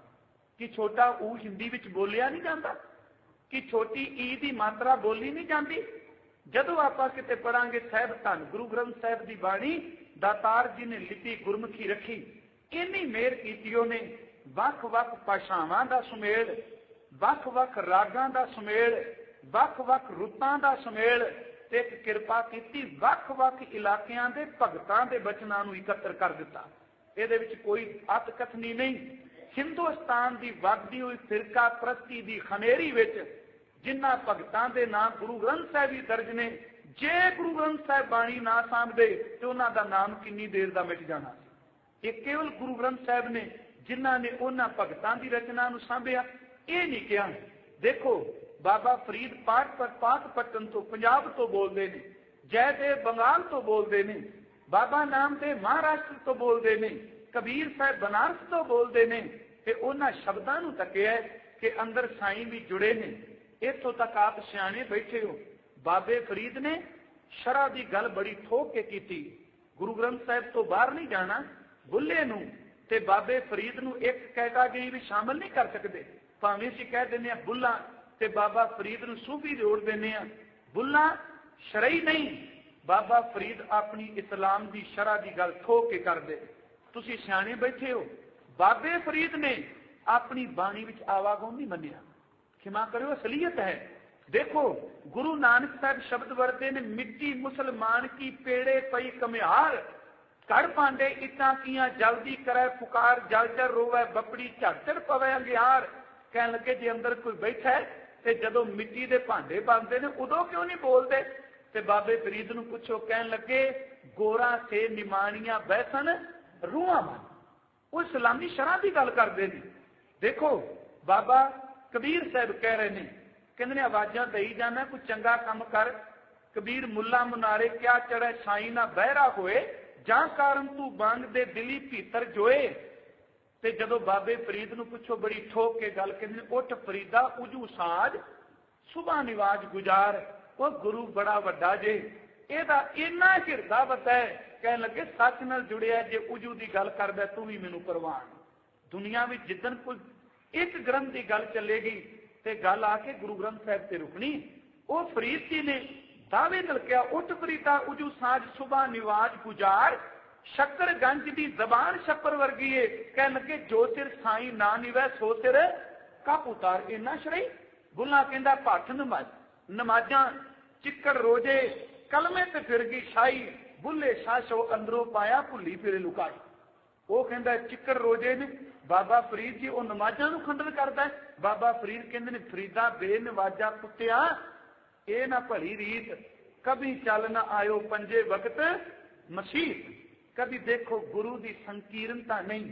कि छोटा ऊ हिंदी विच बोलिया नहीं जाता, कि छोटी ई दी मात्रा बोली नहीं जाती। जदों आपां किते पढ़ांगे साहिब धन गुरु ग्रंथ साहिब दी बाणी, दातार जी ने लिपि गुरमुखी रखी। इन्नी मेहर कीती उहने, वख-वख भाषावां दा सुमेल ਵੱਖ-ਵੱਖ ਰਾਗਾਂ ਦਾ ਸੁਮੇਲ, ਵੱਖ-ਵੱਖ ਰੁੱਤਾਂ ਦਾ ਸੁਮੇਲ ਤੇ ਇੱਕ ਕਿਰਪਾ ਕੀਤੀ, ਵੱਖ-ਵੱਖ ਇਲਾਕਿਆਂ ਦੇ ਭਗਤਾਂ ਦੇ ਬਚਨਾਂ ਨੂੰ ਇਕੱਤਰ ਕਰ ਦਿੱਤਾ। ਇਹਦੇ ਵਿੱਚ ਕੋਈ ਅਤ ਕਥਨੀ ਨਹੀਂ। ਹਿੰਦੁਸਤਾਨ ਦੀ ਵਗਦੀ ਹੋਈ ਫਿਰਕਾ ਪ੍ਰਸਤੀ ਦੀ ਖਨੇਰੀ ਵਿੱਚ ਜਿਨ੍ਹਾਂ ਭਗਤਾਂ ਦੇ ਨਾਂ ਗੁਰੂ ਗ੍ਰੰਥ ਸਾਹਿਬ ਹੀ ਦਰਜ ਨੇ, ਜੇ ਗੁਰੂ ਗ੍ਰੰਥ ਸਾਹਿਬ ਬਾਣੀ ਨਾ ਸਾਂਭਦੇ ਤੇ ਉਹਨਾਂ ਦਾ ਨਾਮ ਕਿੰਨੀ ਦੇਰ ਦਾ ਮਿਟ ਜਾਣਾ। ਇਹ ਕੇਵਲ ਗੁਰੂ ਗ੍ਰੰਥ ਸਾਹਿਬ ਨੇ ਜਿਨ੍ਹਾਂ ਨੇ ਉਹਨਾਂ ਭਗਤਾਂ ਦੀ ਰਚਨਾ ਨੂੰ ਸਾਂਭਿਆ। ਇਹ ਨਹੀਂ ਕਿਹਾ। ਦੇਖੋ ਬਾਬਾ ਫਰੀਦ ਪਾਟਪਟਨ ਤੋਂ ਪੰਜਾਬ ਤੋਂ ਬੋਲਦੇ ਨੇ, ਜੈਦੇਵ ਬੰਗਾਲ ਤੋਂ ਬੋਲਦੇ ਨੇ, ਬਾਬਾ ਨਾਮਦੇਵ ਮਹਾਰਾਸ਼ਟਰ ਤੋਂ ਬੋਲਦੇ ਨੇ, ਕਬੀਰ ਸਾਹਿਬ ਬਨਾਰਸ ਤੋਂ ਬੋਲਦੇ ਨੇ ਤੇ ਉਹਨਾਂ ਸ਼ਬਦਾਂ ਨੂੰ ਤੱਕਿਆ ਕਿ ਅੰਦਰ ਸਾਈਂ ਵੀ ਜੁੜੇ ਨੇ। ਇੱਥੋਂ ਤੱਕ ਆਪ ਸਿਆਣੇ ਬੈਠੇ ਹੋ। ਬਾਬੇ ਫਰੀਦ ਨੇ ਸ਼ਰ੍ਹਾ ਦੀ ਗੱਲ ਬੜੀ ਠੋਕ ਕੇ ਕੀਤੀ। ਗੁਰੂ ਗ੍ਰੰਥ ਸਾਹਿਬ ਤੋਂ ਬਾਹਰ ਨਹੀਂ ਜਾਣਾ। ਬੁੱਲੇ ਨੂੰ ਤੇ ਬਾਬੇ ਫਰੀਦ ਨੂੰ ਇੱਕ ਕੈਟਾਗਰੀ ਵਿੱਚ ਸ਼ਾਮਲ ਨਹੀਂ ਕਰ ਸਕਦੇ। ਭਾਵੇਂ ਅਸੀਂ ਕਹਿ ਦਿੰਦੇ ਆ ਬੁੱਲਾ ਤੇ ਬਾਬਾ ਫਰੀਦ ਨੂੰ ਸੂਫੀ ਜੋੜ ਦਿੰਦੇ ਆ। ਬੁੱਲਾ ਸ਼ਰਈ ਨਹੀਂ, ਬਾਬਾ ਫਰੀਦ ਆਪਣੀ ਇਸਲਾਮ ਦੀ ਸ਼ਰ੍ਹਾ ਦੀ ਗੱਲ ਠੋਕ ਕੇ ਕਰਦੇ। ਤੁਸੀਂ ਸਿਆਣੇ ਬੈਠੇ ਹੋ। ਬਾਬੇ ਫਰੀਦ ਨੇ ਆਪਣੀ ਬਾਣੀ ਵਿੱਚ ਆਵਾਗੋਂ ਨਹੀਂ ਮੰਨਿਆ। ਖਿਮਾ ਕਰਿਓ, ਅਸਲੀਅਤ ਹੈ। देखो गुरु नानक साहब शब्द वरते ने, मिट्टी मुसलमान की पेड़े पई कमिहार, कड़ पांडे इटा किया जल्दी करे पुकार, जल जल रोवे बपड़ी झट पवे अंगियार। कहन लगे जे अंदर कोई बैठा है ते जदों मिट्टी दे भांडे बनते ने उदों क्यों नहीं बोलते। ते बाबे फरीद नूं पुछो, कहन लगे गोरा से निमाणियां बैसन रूहां मन। वो इस्लामी शरह की गल करते हैं। देखो बाबा कबीर साहब कह रहे हैं, कहते आवाजा दई जाना कोई चंगा काम कर। कबीर मुला मुनारे क्या चढ़े साई ना बहरा होए, जां कारण तू बांग दे दिली भीतर जोए। ते जदों बाबे फरीद नूं पुछो बड़ी ठोक के गल कहते, उठ फरीदा उजू साज सुबह निवाज गुजार। वो गुरु बड़ा वड्डा जे, एदा इन्ना हिरदा वता है। कहन लगे सच नाल जुड़िया जे उजू की गल करदा तू भी मैनू परवान। दुनिया में जिदन कोई एक ग्रंथ की गल चलेगी ते गल आके गुरु ग्रंथ साहब से रुकनी। वो फरीद जी ने दावे नाल कहा, उठ फरीदा उजू साज सुबह निवाज गुजार, शक्कर गंज की जबान छप्पर वर्गी है। कह लगे जो सिर साई ना निवै सो सिर कप उतार। इन्ना शरई। बुला कहंदा भठ नमाजा चिक्कड़ रोजे कलमे ते फिर गई शाही, बुले शाशो अंदरों पाया भुली फिरे लुकाई। वो कहंदा चिक्कड़ रोजे ने बाबा फरीद जी वो नमाजा नूं खंडन करदा है। बाबा फरीद कहंदे ने फरीदा बेनवाजा पुत्तिया ये ना भली रीत, कभी चल ना आयो पंजे वक्त मसीत। कभी देखो गुरु की संकीर्णता नहीं।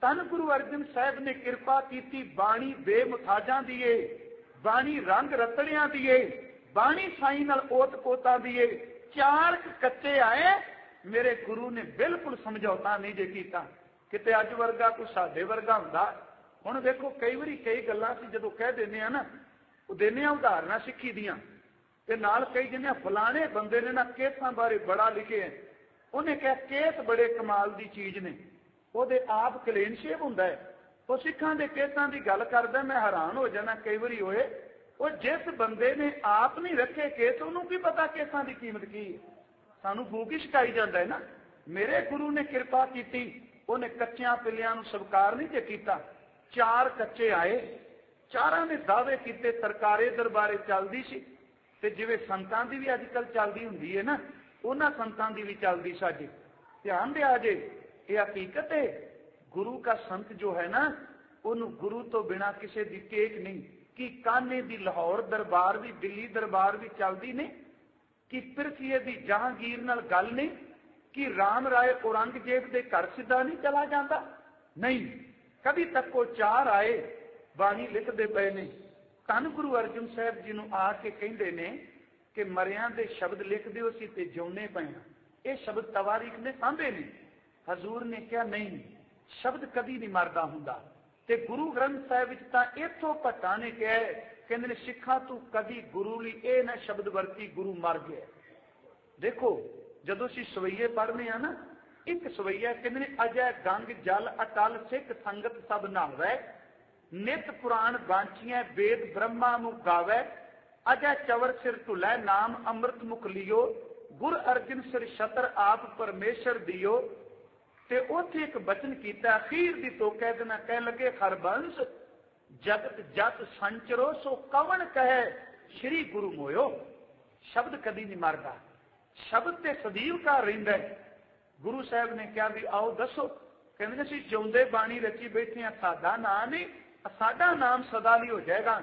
तन गुरु अर्जन साहब ने कृपा की, बाणी बेमुथाजा दिए, बाणी रंग रतड़िया दिए, बाणी साई नाल ओत पोता दिए। चार कच्चे आए, मेरे गुरु ने बिल्कुल समझौता नहीं जे कीता। किते अज वर्गा कोई साडे वर्गा हुंदा। हुण देखो कई बारी कई गल्लां असीं जदों कह दिंदे आ ना, ਉਹ देने उदाहरण सिक्खी दियां ते नाल कई जिन्हें फलाने बंदे ने ना केसां बारे बड़ा लिखे है। उन्हें कहा केस बड़े कमाल दी चीज ने, ਉਹਦੇ आप क्लीन शेव हुंदा है। वो सिखां दे केसां दी गल करदा, मैं हैरान हो जाना कई बारी होए। वो जिस बंदे ने आप नहीं रखे केस, उन्होंने की पता केसां दी कीमत की है। सानू फूक ही शिकाई जाता है ना। मेरे गुरु ने कृपा की, उन्हें कच्चियां पिलियां नूं स्वीकार नहीं जे कीता। चार कच्चे आए, चारां ने दावे कीते, सरकारे दरबारे चलदी सी ते जिवें संतां दी भी अजकल चलदी हुंदी है ना, उन्हां संतां दी भी चलदी साडे। ध्यान दिया जे, ये हकीकत है। गुरु का संत जो है ना, उन्होंने गुरु तो बिना किसी दी टेक नहीं। कि काने दी लाहौर दरबार भी, दिल्ली दरबार भी चलदी नहीं, कि पिरथीए दी जहांगीर नाल गल नहीं, कि राम राय औरंगजेब के घर सीधा नहीं चला जाता। नहीं, कभी तक वो चार आए, बाणी लिखते पे ने। धन गुरु अर्जन साहब जी नूं आके कहंदे ने कि मरियां दे शब्द लिख दिओ सी ते जिउणे पए। ये शब्द तवारीख ने सांभे ने। हजूर ने कहा नहीं, शब्द कभी नहीं मरदा हुंदा। ते गुरु ग्रंथ साहिब विच तां इथों भट्टा ने कहा, कहंदे ने सिखा तू कभी गुरु लई ये ना शब्द वरती गुरु मर गया। देखो जदों असीं सवैये पढ़ने आ ना, एक सवैया कहंदे ने अजय गंग जल अटल सिख संगत सब नहावै, नित पुराण बांछियां वेद ब्रह्मा मुख गावै, अजय चवर सिर ढुलै नाम अमृत मुख लियो, गुर अर्जन सिर छतर आप परमेश्वर दियो। ते उत्थे एक बचन कीता अखीर दी तो कह देना, कह लगे हरबंस जगत जत संचरो सो कवन कहे श्री गुरु मोयो। शब्द कदी नहीं मरदा, शब्द ते सदीव का रहिंदा है। गुरु साहब ने कहा भी आओ दसो, कहते असीं जिउंदे बाणी रची बैठे हैं, साडा नाम नहीं, साडा नाम सदा ਲਈ हो जाएगा।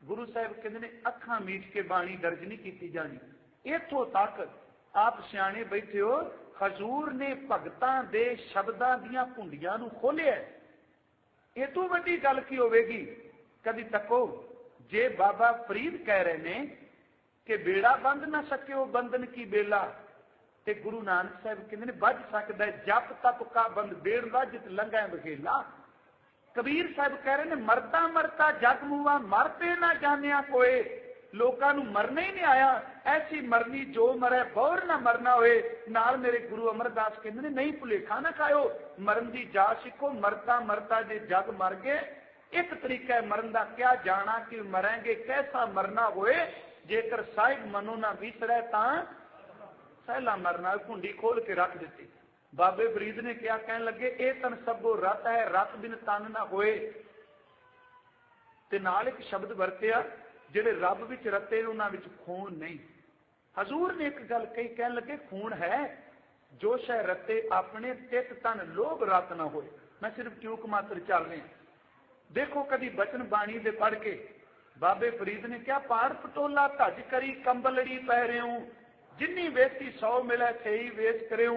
गुरु साहब कहते ने अखां मीट के बाणी दर्ज नहीं की जानी। इथों तक आप सियाणे बैठे हो, हजूर ने भगतां दे शब्दां दीयां कुंडियां नूं खोलिया। ये तो वड्डी गल की होवेगी। कदी तको जे बाबा फरीद कह रहे ने कि बेड़ा बंध ना सके वो बंधन की बेला, ते गुरु नानक साहब कहते ने बज सकदा है जप तप का बंद बेड़ा जित लंघा बघेला। कबीर साहब कह रहे ने मरता मरता जग मुआ मरते ना जानिया कोई, लोकां नूं मरना ही नहीं आया, ऐसी मरनी जो मरे बौर ना मरना होए। नाल मेरे गुरु अमरदास कहते ने नहीं भुलेखा ना खाओ, मरन दी जा सिखो, मरता मरता जे जग मर गए एक तरीका है मरन दा, क्या जाना कि मरेंगे कैसा मरना होए। जेकर साहिब मनो ना विसरे तां सहला मरना। कुंडी खोल के रख दी। बाबे फरीद ने क्या कहने लगे, ए तन सबो रत है, रत बिन तन ना होए। ते नाल एक शब्द वरतिया जिहड़े रब विच रते उन्हां विच खून नहीं। हजूर ने एक गल कही, कहने लगे खून है जो शह रते अपने चित तन लोभ रत ना होए। मैं सिर्फ ट्यूक मात्र चल रहे। देखो कदी बचन बाणी दे पढ़ के बाबे फरीद ने क्या पाड़ पटोला धज करी कंबलड़ी पहरियो, जिन्नी वेसी 100 मिले थई वेस करियो।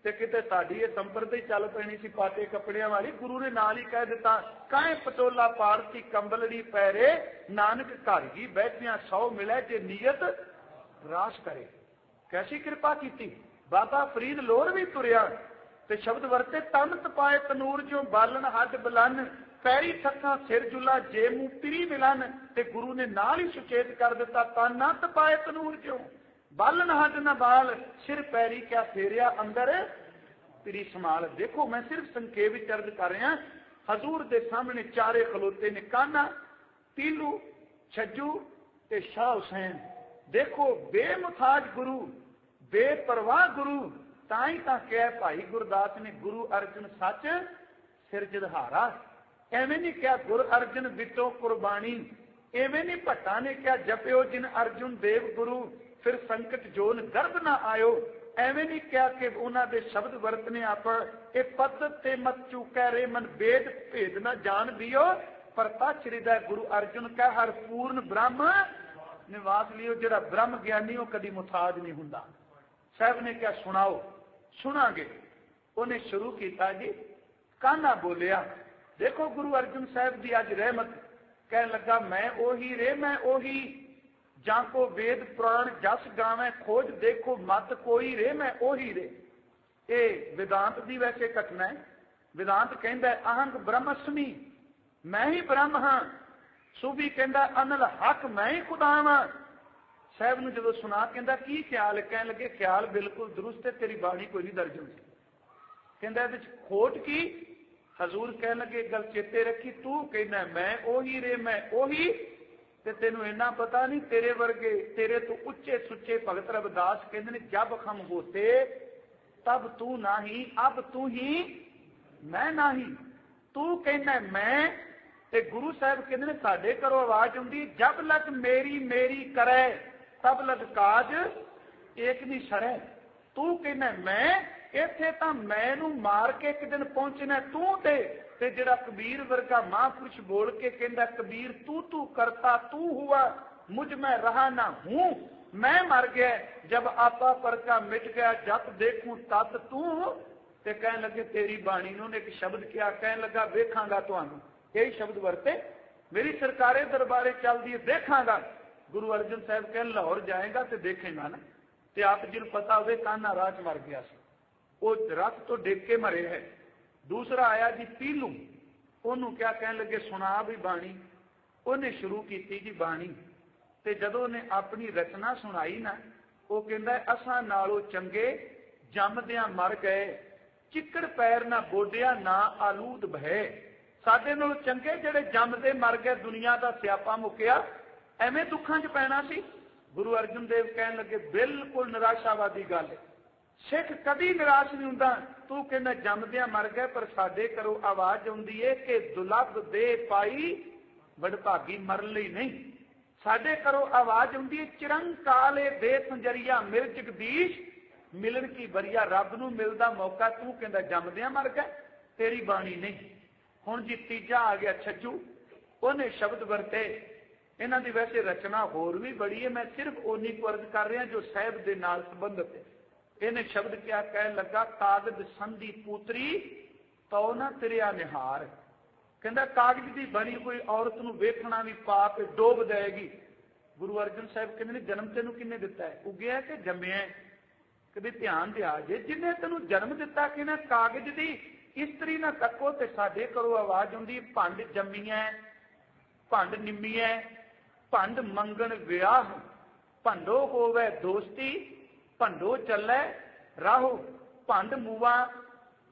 ते किते साडी ये संप्रदाय चल पैनी सी पाटे कपड़ियां वाली। गुरु ने नाल ही कह दिता काहे पटोला पाड़ती कंबलड़ी पहरे, नानक घर ही बैठिया 100 मिले जे नीयत रास करे। कैसी कृपा की। बाबा फरीद लोर भी तुरिया ते शब्द वरते तन तपाए तनूर जो बालन हड बलन, पैरी थक्का सिर जुला जे मुंह पिरी मिलन। ते गुरु ने नाल ही सुचेत कर दिता तन ना तपाए तनूर जो बालन हड न बाल, सिर पैरी क्या फेरिया अंदर पिरी संभाल। देखो मैं सिर्फ संखेप विच अर्ज कर रहा। हजूर दे सामने चारे खलोते ने, कान्हा, पीलू, छज्जू ते शाह हुसैन। देखो बेमुथाज गुरु, बेपरवाह गुरु। ताई तां कह भाई गुरदास ने गुरु अर्जन सच सिर जदहारा। एवें नहीं क्या गुरु अर्जन बिटो कुर्बानी, एवें नहीं भट्टा ने क्या जपियो जिन अर्जुन देव गुरु, फिर संकट जोन गर्भ ना आयो। एवें नहीं क्या कि उन्हां दे शब्द वरतने आप ए पद ते मत चूकै रे मन वेद भेद ना जान दियो। प्रतक्ष हृदय गुरु अर्जुन कह हर पूर्ण ब्रह्म निवास लियो। जिहड़ा ब्रह्म ज्ञानी हो कदी मुथाज नहीं हुंदा। साहब ने क्या सुनाओ, सुनांगे। उन्हें शुरू किया जी, कान्हा बोलिया। देखो गुरु अर्जुन साहब की अज रहमत, कह लगा मैं ओही रे मैं ओही, जाको वेद पुराण जस गावे खोज देखो मत कोई रे मैं ओही रे। ये वेदांत की वैसे घटना है। वेदांत कहता है अहंग ब्रह्मस्मी, मैं ही ब्रह्म हाँ। सूफी कहता अनल हक मैं ही खुदा हाँ। साहब ने जो सुना कहता की ख्याल है, कह लगे ख्याल बिल्कुल दुरुस्त है, तेरी बाणी कोई नहीं दर्ज होती। कहता है खोट की। हजूर कह लगे गल चेते रखी, तू कहना मैं ओही रे मैं ओही, ते तेनू इन्ना पता नहीं तेरे वर्गे तेरे तो उच्चे सुच्चे भगत रविदास कहते ने जब हम होते तब तू नाही, अब तू ही मैं नाही। तू कहना मैं, ते गुरु साहब कहते ने साडे घरों आवाज आउंदी जब लग मेरी मेरी करे तब लग काज एक नहीं सरे। तू कहना मैं, इत्थे तां मैनू मार के एक दिन पहुंचना तू ते जिहड़ा कबीर वर्गा महापुरुष बोल के कहता कबीर तू तू करता तू हुआ, मुझ में रहा ना हूं, मैं मर गया जब आपा पर का मिट गया, जब देखूं तत तू। ते कहने लगे तेरी बाणी ने एक शब्द किया, कहने लगा वेखांगा तुहानू। यही शब्द वरते मेरी सरकारे दरबारे चलती है देखांगा। गुरु अर्जन साहब कहने लाहौर जाएगा तो देखेगा ना। ते आप जिन पता हो कान्हा रात मर गया, वो रथ तो डिग के मरे है। दूसरा आया जी पीलू, ओनू क्या कहने लगे सुना भी बाणी। उन्हें शुरू की जी बाणी, ते जदों ने अपनी रचना सुनाई ना, वो कहता असां नालों चंगे जमदियां मर गए, चिक्कड़ पैर ना बोडिया ना आलूद बहे। साडे नालों चंगे जिहड़े जमदे मर गए, दुनिया का स्यापा मुक्या, एवें दुखां च पैना सी। गुरु अर्जन देव कहने लगे बिल्कुल निराशावादी गल है, सिख कभी निराश नहीं हुंदा। तू कहना जमदियां मर गए, पर साडे घरों आवाज आउंदी है कि दुलभ दे पाई वडभागी मरन लई नहीं। साडे घरों आवाज आउंदी है, चिरंकाले दे संजरिया मिल जगदीश, मिलन की बरिया। रब नूं मिलदा मौका तू कहंदा जमदियां मर गए, तेरी बाणी नहीं। हुण जी तीजा आ गया छज्जू, उन्हें शब्द वरते। इन्हां दी वैसे रचना होर भी बड़ी है, मैं सिर्फ ओनी को अर्ज कर रहा जो साहिब दे नाल संबंधित है। इन्हें शब्द क्या कह लगा, कागज संधि पूतरी तो ना तिरिया निहार। कहता कागज की बनी कोई औरत नूं वेखना भी पाप डोब देगी। गुरु अर्जन साहब कहते जन्म तेनू किन्ने दिता है, उगया कि जम्मिया है? कभी ध्यान दिया जे जिन्हें तेनू जन्म दिता कि ना कागज की इस्त्री ना तको। तो साडे घरों आवाज आउंदी, भंड जम्मीया, भंड निम्मीया, भंड मंगण विआह, भंडो होवे दोस्ती, भंडो चले राहो, भंड मूआ,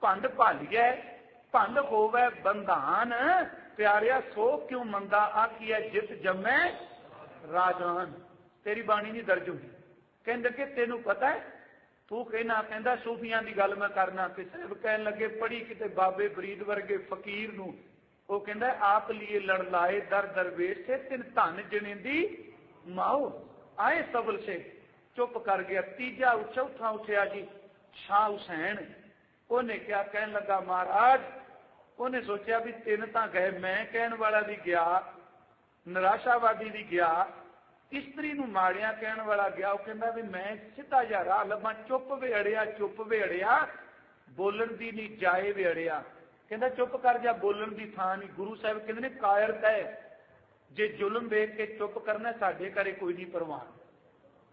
भंड भालीए, भंड होवे बंधान, प्यारिया सो क्यों मंदा आखिए जित जमे राजान। तेरी बाणी नहीं दर्ज हुई। कहते कि तेनू पता है, तू कहना कहता सूफियां की गल मैं करना। कि साहब कह लगे पढ़ी किते बाबे फरीद वर्गे फकीर नूं, वो कहता आप लिए लड़ लाए दर दरवेश से, तिन धन जनेंदी माओ आए सबल से। चुप कर गया। तीजा चौथा उठिया जी शाह हुसैन, उन्हें क्या कहन लगा, महाराज उन्हें सोचा भी तीन तो गए, मैं कहन वाला भी गया, निराशावादी भी गया, इस्त्री नूं माड़िया कहन वाला गया। वो कहता भी मैं सीधा जा राह लभा, चुप वेड़िया, चुप वेड़िया, बोलन दी नहीं जाए वेड़िया। कहता चुप कर जा, बोलन की थां नहीं। गुरु साहब कहते ने कायरता है, जे जुल्म वेख के चुप करना, साडे घरे कोई नहीं परवान।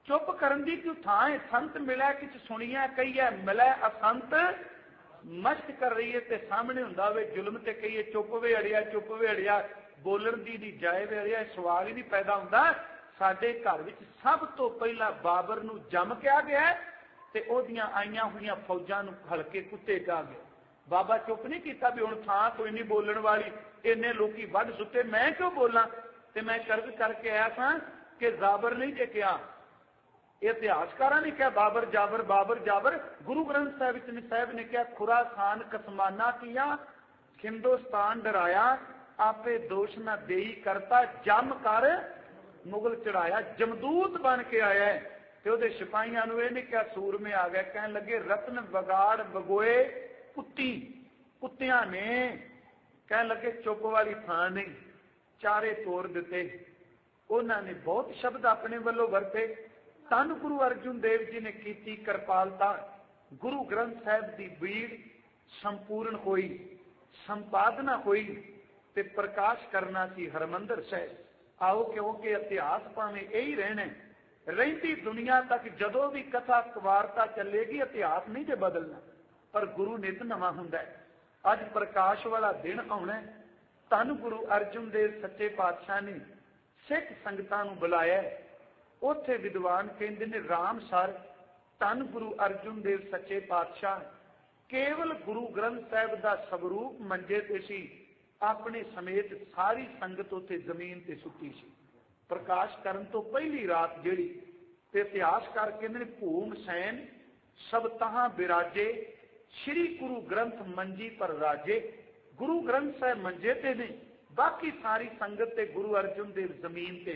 चुप करन दी क्यों थां है? संत मिला किछ सुनिया कहीए, मिले असंत मस्त कर रही है। ते सामने हुंदा वे जुल्म ते कहीए चुप वेड़िया, चुप वेड़िया, बोलन दी नहीं जाए वेड़िया। सवाल ही नहीं पैदा हुंदा। साडे घर विच सब तो पहला बाबर नूं जम के आ गया ते ओदियां आईयां हुईयां फौजां नूं हलके कुत्ते चा गए। बाबा चुप नहीं किया भी हुण थां कोई नहीं बोलण वाली, इन्ने लोकी वध सुते, मैं क्यों बोलां? ते मैं कर्ज करके आया था कि जाबर नहीं जे कहा, इतिहासकारा ने कहा बाबर जाबर, बाबर जाबर। गुरु ग्रंथ साहब ने कहा खुरासान कसमाना किया, हिंदुस्तान डराया, आपे दोष न देई करता, जम कर मुगल चढ़ाया। जमदूत बन के आया है। ते ओदे सिपाहियां नूं इहने कहा सूर में आ गए, कहन लगे रत्न बगाड़ बगोए कुत्ती, कुत्तियां ने कहन लगे चुप वाली थां नहीं, चारे तोड़ दिते। उन्होंने बहुत शब्द अपने वालों वरते। धन गुरु अर्जुन देव जी ने की कृपालता। गुरु ग्रंथ साहब की बीड़ संपूर्ण हुई, संपादना हुई ते प्रकाश करना सी हरमंदर साहब। आओ क्योंकि इतिहास भावें यही रहना, रही दुनिया तक जदों भी कथा वार्ता चलेगी इतिहास नहीं जे बदलना, पर गुरु नित नवा हुंदा है। अज प्रकाश वाला दिन आना। धन गुरु अर्जुन देव सच्चे पातशाह ने सिख संगतां नूं बुलाया। उत्थे विद्वान कहते ने राम सर धन गुरु अर्जुन देव सच्चे पातशाह केवल गुरु ग्रंथ साहब का स्वरूप मंजे ते सी, अपने समेत सारी संगत उत्थे जमीन ते सुती सी। प्रकाश करन तो पहली रात जिहड़ी ते इतिहासकार कहते ने भूम सैन सब तहां बिराजे, श्री गुरु ग्रंथ मंजी पर राजे। गुरु ग्रंथ साहब मंजे ते ने, बाकी सारी संगत ते गुरु अर्जुन देव जमीन ते।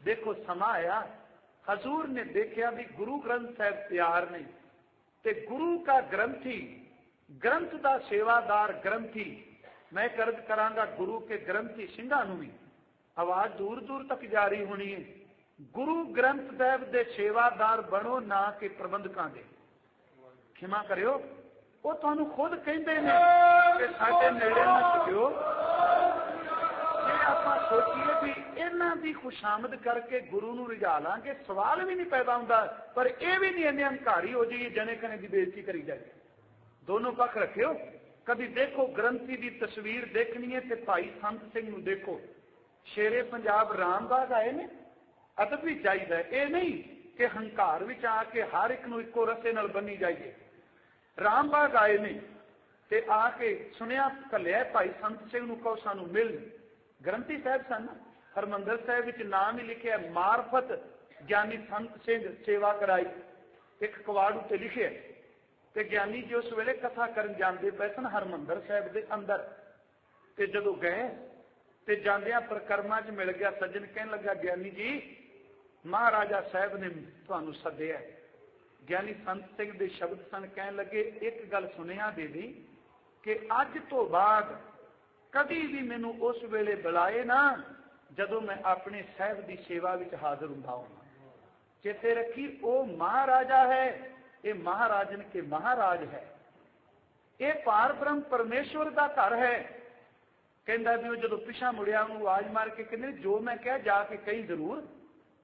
देखो समा आया, हजूर ने देखा भी गुरु ग्रंथ साहब तैयार नहीं, ते गुरु का ग्रंथी, ग्रंथ का सेवादार ग्रंथी, मैं कर्ज करांगा गुरु के ग्रंथी सिंघां नूं भी। आवाज दूर दूर तक जारी होनी है, गुरु ग्रंथ साहब दे सेवादार बनो ना कि प्रबंधकां दे। क्षमा करियो, वो तुहानूं खुद कहंदे ने कि साडे नेड़े ना छुपियो। जे आपां सोचीए भी इन्हां दी खुशामद करके गुरु नूं रिझा लांगे, सवाल भी नहीं पैदा हुंदा, पर यह भी नहीं इन्ने हंकारी हो जाइए जने खने की बेइज्जती करी जाए। दोनों पक्ष रखियो। कभी देखो ग्रंथी की तस्वीर देखनी है तो भाई संत सिंह नूं देखो, शेरे पंजाब रामबाग आए ने, अदब भी चाहिए। ये नहीं कि हंकार विच आके हर एक नूं इक्को रस्से नाल बन्नी जाइए। रामबाग आए ने ते आके सुनिया घलिया भाई संत सिंह नूं कहो सानूं मिल। ग्रंथी साहब सन, हरमंदर साहब विच नाम ही लिखिया मार्फत ज्ञानी संत सिंह सेवा कराई, एक कवाड़ उत्ते लिखिया। ते ज्ञानी जी उस वेले कथा करन जांदे पए सन हरमंदर साहब दे अंदर। ते जदों गए ते जांदियां परिक्रमा च मिल गया। सज्जन कहने लगा ज्ञानी जी महाराजा साहब ने तुहानू सद्दिया। ज्ञानी संत सिंह दे शब्द सन। कहने लगे एक गल सुनिया दे दी कि अज तो बाद कभी भी मैनू उस वेले बुलाए ना जदों मैं अपने साहब की सेवा विच हाजिर हुंदा होवां। चेते रखी वो महाराजा है, ये महाराजन के महाराज है, ये पार ब्रह्म परमेश्वर का घर है। कहता भी जो पिछा मुड़िया आवाज मार के कहते जो मैं कह जाके कही जरूर,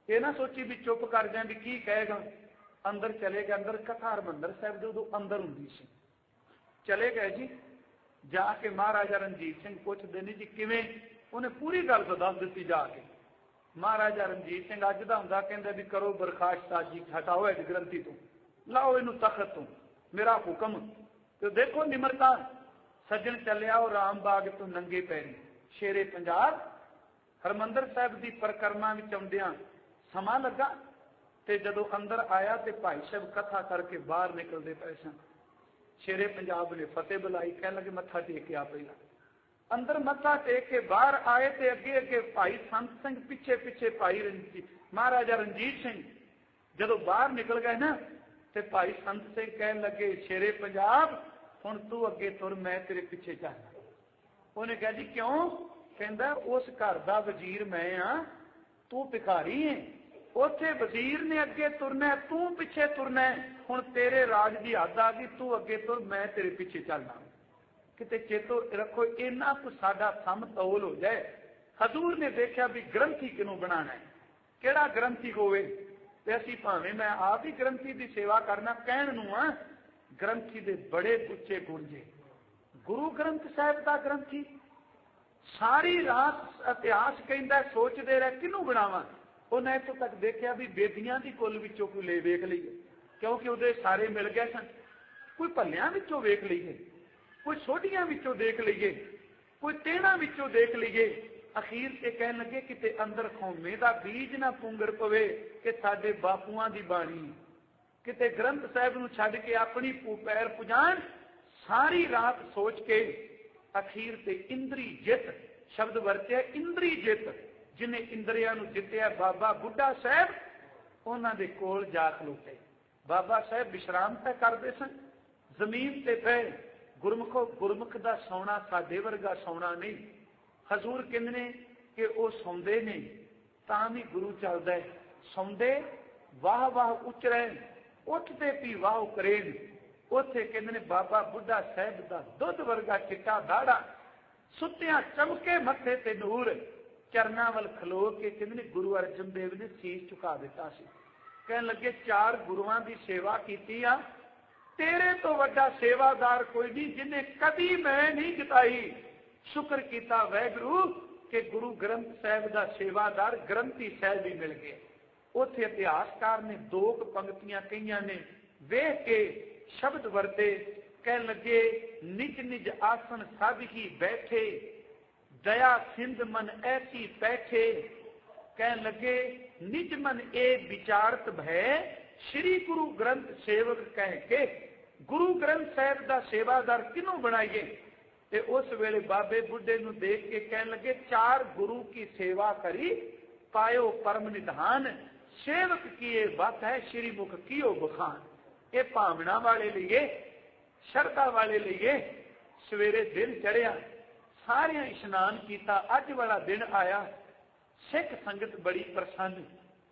ये ना सोची भी चुप कर जाए भी की कहेगा। अंदर चले गए। अंदर कथा हरमंदर साहब जो अंदर हुंदी सी। चले गए जी। जाके महाराजा रणजीत सिंह पूछते नहीं जी किवें, उन्हें पूरी गल तो दस दी जाके। महाराजा रणजीत सिंह अज का हुंदा कहंदा भी करो बरखास्त जी, हटाओ इस ग्रंथी तो, लाओ इनू तखत तो, मेरा हुक्म। तो देखो निमरता। सज्जन चलिया और रामबाग तो नंगे पैरी शेरे पंजाब हरमंदर साहब की परिक्रमा में आउंदियां समा लगा। ते जदों अंदर आया तो भाई साहब कथा करके बाहर निकलते पे सन। शेरे पंजाब ने फतेह बुलाई। कह लगे मत्था टेक के आ पहला। अंदर मत्था टेक के बाहर आए तो अगे अगे भाई संत सिंह, पिछे पिछे भाई महाराजा रणजीत सिंह। जदों बाहर निकल गए ना तो भाई संत सिंह कह लगे शेरे पंजाब हुण तू अगे तुर, मैं तेरे पिछे चलना। उन्हें कहा जी क्यों? कहता उस घर का वजीर मैं हाँ, तू भिखारी है। उथे वजीर ने अगे तुरना, तू पिछे तुरना। हुण तेरे राज की हद आ गई, तू अगे तुर, मैं तेरे पिछे चलना। किते चेतो रखो इन्ना कुछ साडा सम तौल हो जाए। हजूर ने देखा भी ग्रंथी किनू बनाना है, केड़ा ग्रंथी होवे। ते असीं भावें मैं आप ही ग्रंथी की सेवा करना कहण नूं आ। ग्रंथी दे बड़े उच्चे गुण जे। गुरु ग्रंथ साहिब का ग्रंथी सारी रात इतिहास कहता सोचते रहे किनू बनावा। उन्हें इतों तक देखा भी बेदियां की कुल विचों कोई ले वेख लीए, क्योंकि उहदे सारे मिल गए सन। कोई भलियां विचों वेख लीए, कोई सोढियां विचों देख लीए, कोई तेणा विचों देख लीए। अखीर से कह लगे किते अंदर खौमे का बीज ना पुंगर पवे कि साडे बापूआं दी बाणी, किते ग्रंथ साहिब नूं छड्ड के अपनी पैर पुजाण। सारी रात सोच के अखीर से इंद्री जित शब्द वरत्या। इंद्री जित जिन्हें इंद्रियां नूं जित्तिया बाबा बुढ़ा साहब उन्हां दे कोल जा खलोते। बाबा साहब विश्राम तय करते सन जमीन ते पे। गुरमुखो गुरमुख दा सौना साडे वर्गा सौना नहीं। हजूर कहंदे ने कि वो सौंदे ने तां भी गुरु चलदा है। सौंदे वाह वाह उचरे, उठते भी वाह करेन। उथे कहंदे ने बाबा बुढ़ा साहब दा दुध वर्गा चिट्टा दाड़ा, सुत्तियां चमके मथे ते नूर। चरना वल खलो के कहंदे ने गुरु अर्जन देव ने शीश झुका दिता सी। कहन लगे चार गुरुआं दी सेवा कीती आ, तेरे तो वड्डा सेवादार कोई नहीं जिन्हें कदी मैं नहीं जिताई। शुक्र कीता वैगुरु के गुरु ग्रंथ साहिब दा सेवादार ग्रंथी साहिब ही मिल गए। उथे इतिहासकार ने दो पंक्तियां कहियां ने, वेख के शब्द वरते। कह लगे निज निज आसन सब ही बैठे, दया सिंध मन ऐसी बैठे। कह लगे निज मन ए विचारत भय, श्री गुरु ग्रंथ सेवक कह के। गुरु ग्रंथ साहिब का सेवादार किनों बनाइए? ते उस वेले बाबे बुढ़े नूं देख के कह लगे चार गुरु की सेवा करी पायो परम निधान, सेवक की ये बात है श्री मुख कियो बखान। ये भावना वाले लिए, श्रद्धा वाले लिए सवेरे दिन चढ़िया, सारे इशनान किया। अज वाला दिन आया, सिख संगत बड़ी प्रसन्न।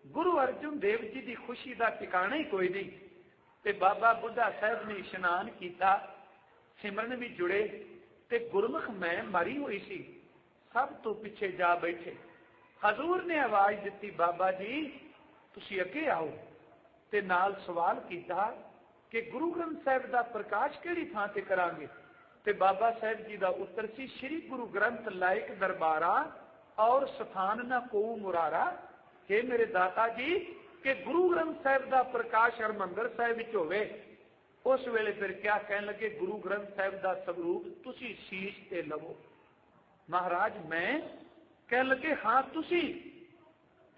गुरु अर्जुन देव जी की खुशी का ठिकाना ही कोई नहीं। ते बाबा बुढ़ा साहब ने इशनान किया, सिमरन भी जुड़े। ते गुरमुख मैं मरी हुई सी, सब तो पिछे जा बैठे। हजूर ने आवाज दी, बाबा जी तुसी अगे आओ। ते नाल सवाल किया कि गुरु ग्रंथ साहिब का प्रकाश किहड़ी थां ते करांगे? ते बाबा साहब जी का उत्तर सी, श्री गुरु ग्रंथ लायक दरबारा और स्थान न को मुरारा। हे मेरे दाता जी कि गुरु ग्रंथ साहिब का प्रकाश हरमंदर साहिब विच होवे। उस वेले फिर क्या कहन लगे, गुरु ग्रंथ साहिब का स्वरूप तुसी शीश ते लवो। महाराज मैं? कह लगे हाँ तुसी।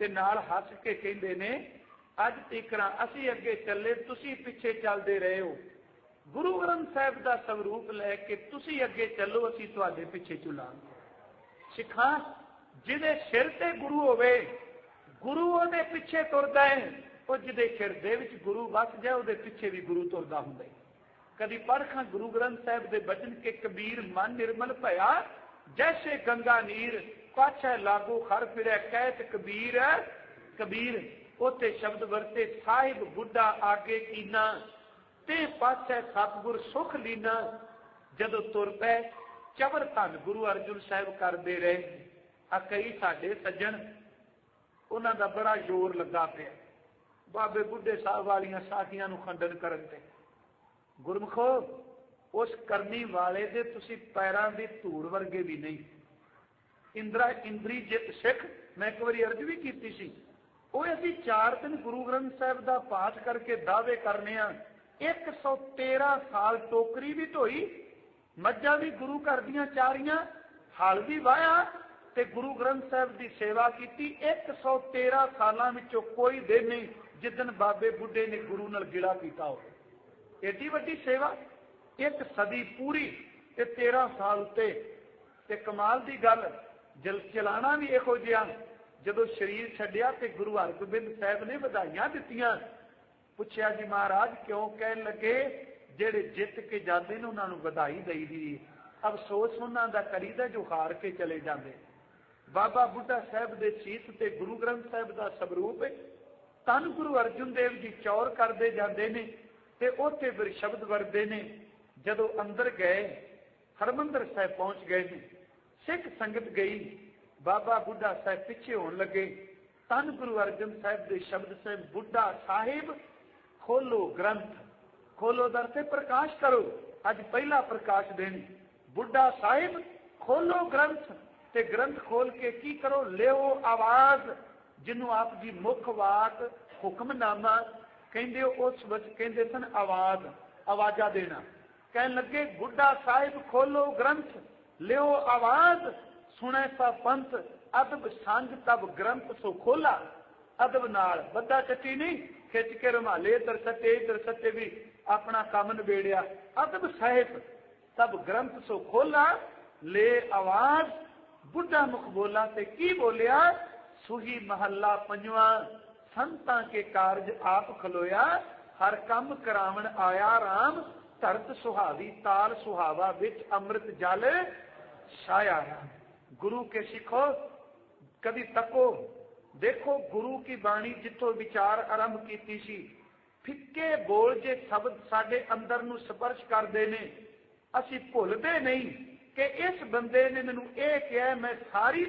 ते नाल हस के कहंदे ने अज तकरा असी अगे चले, तुसी पिछे चलते रहे हो। गुरु ग्रंथ साहिब का स्वरूप लैके तुसी अगे चलो, असी तुहाडे पिछे चलांगे। सिखा ਜਿਹਦੇ ਸਿਰ ਤੇ ਗੁਰੂ ਹੋਵੇ, ਗੁਰੂ ਉਹਦੇ ਪਿੱਛੇ ਤੁਰਦਾ ਹੈ। ਉਹ ਜਿਹਦੇ ਹਿਰਦੇ ਵਿੱਚ ਗੁਰੂ ਵਸ ਜਾਏ, ਉਹਦੇ ਪਿੱਛੇ ਵੀ ਗੁਰੂ ਤੁਰਦਾ ਹੁੰਦਾ ਹੈ। ਕਦੀ ਪੜ੍ਹਖਾਂ ਗੁਰੂ ਗ੍ਰੰਥ ਸਾਹਿਬ ਦੇ ਬਚਨ ਕਿ ਕਬੀਰ ਮਨ ਨਿਰਮਲ ਭਇਆ, ਜੈਸੇ ਗੰਗਾ ਨੀਰ ਪਾਛੈ ਲਾਗੂ ਖਰ ਫਿਰੈ, ਕਹਿਤ ਕਬੀਰ ਕਬੀਰ। ਉੱਥੇ ਸ਼ਬਦ ਵਰਤੇ ਸਾਹਿਬ ਬੁੱਢਾ ਆਗੇ ਕੀਨਾ, ਤੇ ਪਾਛੈ ਸਤਿਗੁਰ ਸੁਖ ਲੀਨਾ। ਜਦੋਂ ਤੁਰ ਪਏ ਚਵਰ ਧੰਨ ਗੁਰੂ ਅਰਜਨ ਸਾਹਿਬ ਕਰਦੇ ਰਹੇ। ਆ ਕਈ ਸਾਡੇ ਸੱਜਣ, ਉਹਨਾਂ ਦਾ ਬੜਾ ਜ਼ੋਰ ਲੱਗਾ ਪਿਆ ਬਾਬੇ ਬੁੱਢੇ ਸਾਹਿਬ ਵਾਲੀਆਂ ਸਾਖੀਆਂ ਨੂੰ ਖੰਡਨ ਕਰਨ ਤੇ। ਗੁਰਮੁਖੋ, ਉਸ ਕਰਨੀ ਵਾਲੇ ਦੇ ਤੁਸੀਂ ਪੈਰਾਂ ਦੀ ਧੂੜ ਵਰਗੇ ਵੀ ਨਹੀਂ। ਇੰਦਰੀ ਜਿੱਤ ਸਿੱਖ, ਮੈਂ ਇੱਕ ਵਾਰੀ ਅਰਜ਼ ਵੀ ਕੀਤੀ ਸੀ, ਉਹ ਅਸੀਂ 4 ਦਿਨ ਗੁਰੂ ਗ੍ਰੰਥ ਸਾਹਿਬ ਦਾ ਪਾਠ ਕਰਕੇ ਦਾਅਵੇ ਕਰਨੇ ਆ। 113 ਸਾਲ ਟੋਕਰੀ ਵੀ ਢੋਈ, ਮੱਝਾਂ ਵੀ ਗੁਰੂ ਘਰ ਦੀਆਂ ਚਾਰੀਆਂ, ਹਲ ਵੀ ਵਾਹਿਆ ਤੇ ਗੁਰੂ ਗ੍ਰੰਥ ਸਾਹਿਬ ਦੀ ਸੇਵਾ ਕੀਤੀ। 113 ਸਾਲਾਂ ਵਿੱਚੋਂ ਕੋਈ ਦਿਨ ਨਹੀਂ ਜਿੱਦਣ ਬਾਬੇ ਬੁੱਢੇ ਨੇ ਗੁਰੂ ਨਾਲ ਗਿਲਾ ਕੀਤਾ ਹੋਵੇ। ਏਡੀ ਵੱਡੀ ਸੇਵਾ, 1 ਸਦੀ ਪੂਰੀ ਤੇ 13 ਸਾਲ ਉੱਤੇ। ਤੇ ਕਮਾਲ ਦੀ ਗੱਲ, ਚਲਾਣਾ ਵੀ ਇਹੋ ਜਿਹਾ। ਜਦੋਂ ਸਰੀਰ ਛੱਡਿਆ ਤੇ ਗੁਰੂ ਹਰਗੋਬਿੰਦ ਸਾਹਿਬ ਨੇ ਵਧਾਈਆਂ ਦਿੱਤੀਆਂ। ਪੁੱਛਿਆ ਜੀ ਮਹਾਰਾਜ ਕਿਉਂ? ਕਹਿਣ ਲੱਗੇ ਜਿਹੜੇ ਜਿੱਤ ਕੇ ਜਾਂਦੇ ਨੇ ਉਹਨਾਂ ਨੂੰ ਵਧਾਈ ਦੇਈਦੀ, ਅਫਸੋਸ ਉਹਨਾਂ ਦਾ ਕਰੀਦਾ ਜੋ ਹਾਰ ਕੇ ਚਲੇ ਜਾਂਦੇ। ਬਾਬਾ ਬੁੱਢਾ ਸਾਹਿਬ ਦੇ ਸੀਸ ਤੇ ਗੁਰੂ ਗ੍ਰੰਥ ਸਾਹਿਬ ਦਾ ਸਵਰੂਪ ਹੈ। ਧੰਨ ਗੁਰੂ ਅਰਜਨ ਦੇਵ ਜੀ ਚੌਰ ਕਰਦੇ ਜਾਂਦੇ ਨੇ ਤੇ ਉੱਥੇ ਫਿਰ ਸ਼ਬਦ ਵਰਦੇ ਨੇ। ਜਦੋਂ ਅੰਦਰ ਗਏ, ਹਰਮੰਦਰ ਸਾਹਿਬ ਪਹੁੰਚ ਗਏ ਨੇ, ਸਿੱਖ ਸੰਗਤ ਗਈ, ਬਾਬਾ ਬੁੱਢਾ ਸਾਹਿਬ ਪਿੱਛੇ ਹੋਣ ਲੱਗੇ। ਧੰਨ ਗੁਰੂ ਅਰਜਨ ਸਾਹਿਬ ਦੇ ਸ਼ਬਦ ਸੇ ਬੁੱਢਾ ਸਾਹਿਬ ਖੋਲੋ ਗ੍ਰੰਥ, ਖੋਲੋ ਦਰ ਤੇ ਪ੍ਰਕਾਸ਼ ਕਰੋ। ਅੱਜ ਪਹਿਲਾ ਪ੍ਰਕਾਸ਼ ਦੇਣ, ਬੁੱਢਾ ਸਾਹਿਬ ਖੋਲੋ ਗ੍ਰੰਥ, ਤੇ ਗ੍ਰੰਥ ਖੋਲ ਕੇ ਕੀ ਕਰੋ? ਲਿਓ ਆਵਾਜ਼, ਜਿਹਨੂੰ ਆਪ ਜੀ ਮੁੱਖ ਵਾਕ ਹੁਕਮਨਾਮਾ ਕਹਿੰਦੇ ਹੋ, ਉਸ ਵਿੱਚ ਕਹਿੰਦੇ ਸਨ ਆਵਾਜ਼, ਆਵਾਜ਼ਾਂ ਦੇਣਾ। ਕਹਿਣ ਲੱਗੇ ਬੁੱਢਾ ਸਾਹਿਬ ਖੋਲੋ ਗ੍ਰੰਥ, ਲਿਓ ਆਵਾਜ਼, ਸੁਣੇ ਸਾ ਪੰਥ, ਅਦਬ ਸੰਗ ਤਬ ਗ੍ਰੰਥ ਸੋ ਖੋਲਾ। ਅਦਬ ਨਾਲ, ਬੱਦਾ ਚੱਟੀ ਨਹੀਂ ਖਿੱਚ ਕੇ ਰੁਮਾਲੇ ਇਧਰ ਸੱਤੇ ਵੀ ਆਪਣਾ ਕੰਮ ਨਿਬੇੜਿਆ। ਅਦਬ ਸਾਹਿਬ ਤਬ ਗ੍ਰੰਥ ਸੋ ਖੋਲਾ, ਲੈ ਆਵਾਜ਼, ਬੁੱਢਾ ਮੁਖ ਬੋਲਾ। ਤੇ ਕੀ ਬੋਲਿਆ? ਸੁਹੀ ਮਹੱਲਾ ਪੰਜਵਾਂ, ਸੰਤਾਂ ਕੇ ਕਾਰਜ ਆਪ ਖਲੋਇਆ, ਹਰ ਕੰਮ ਕਰਾਵਣ ਆਇਆ ਰਾਮ, ਧਰਤ ਸੁਹਾਵੀ ਤਾਲ ਸੁਹਾਵਾ, ਵਿੱਚ ਅੰਮ੍ਰਿਤ ਜਲ ਛਾਇਆ ਰਾਮ। गुरु के सिखो, कभी तको, देखो गुरु की बाणी जिथों विचार आरंभ कीती सी, फिक्के बोल जे शब्द साडे अंदर नूं स्पर्श करदे ने, असीं भुलदे नहीं कि इस बंदे ने मैनूं इह किहा, मैं सारी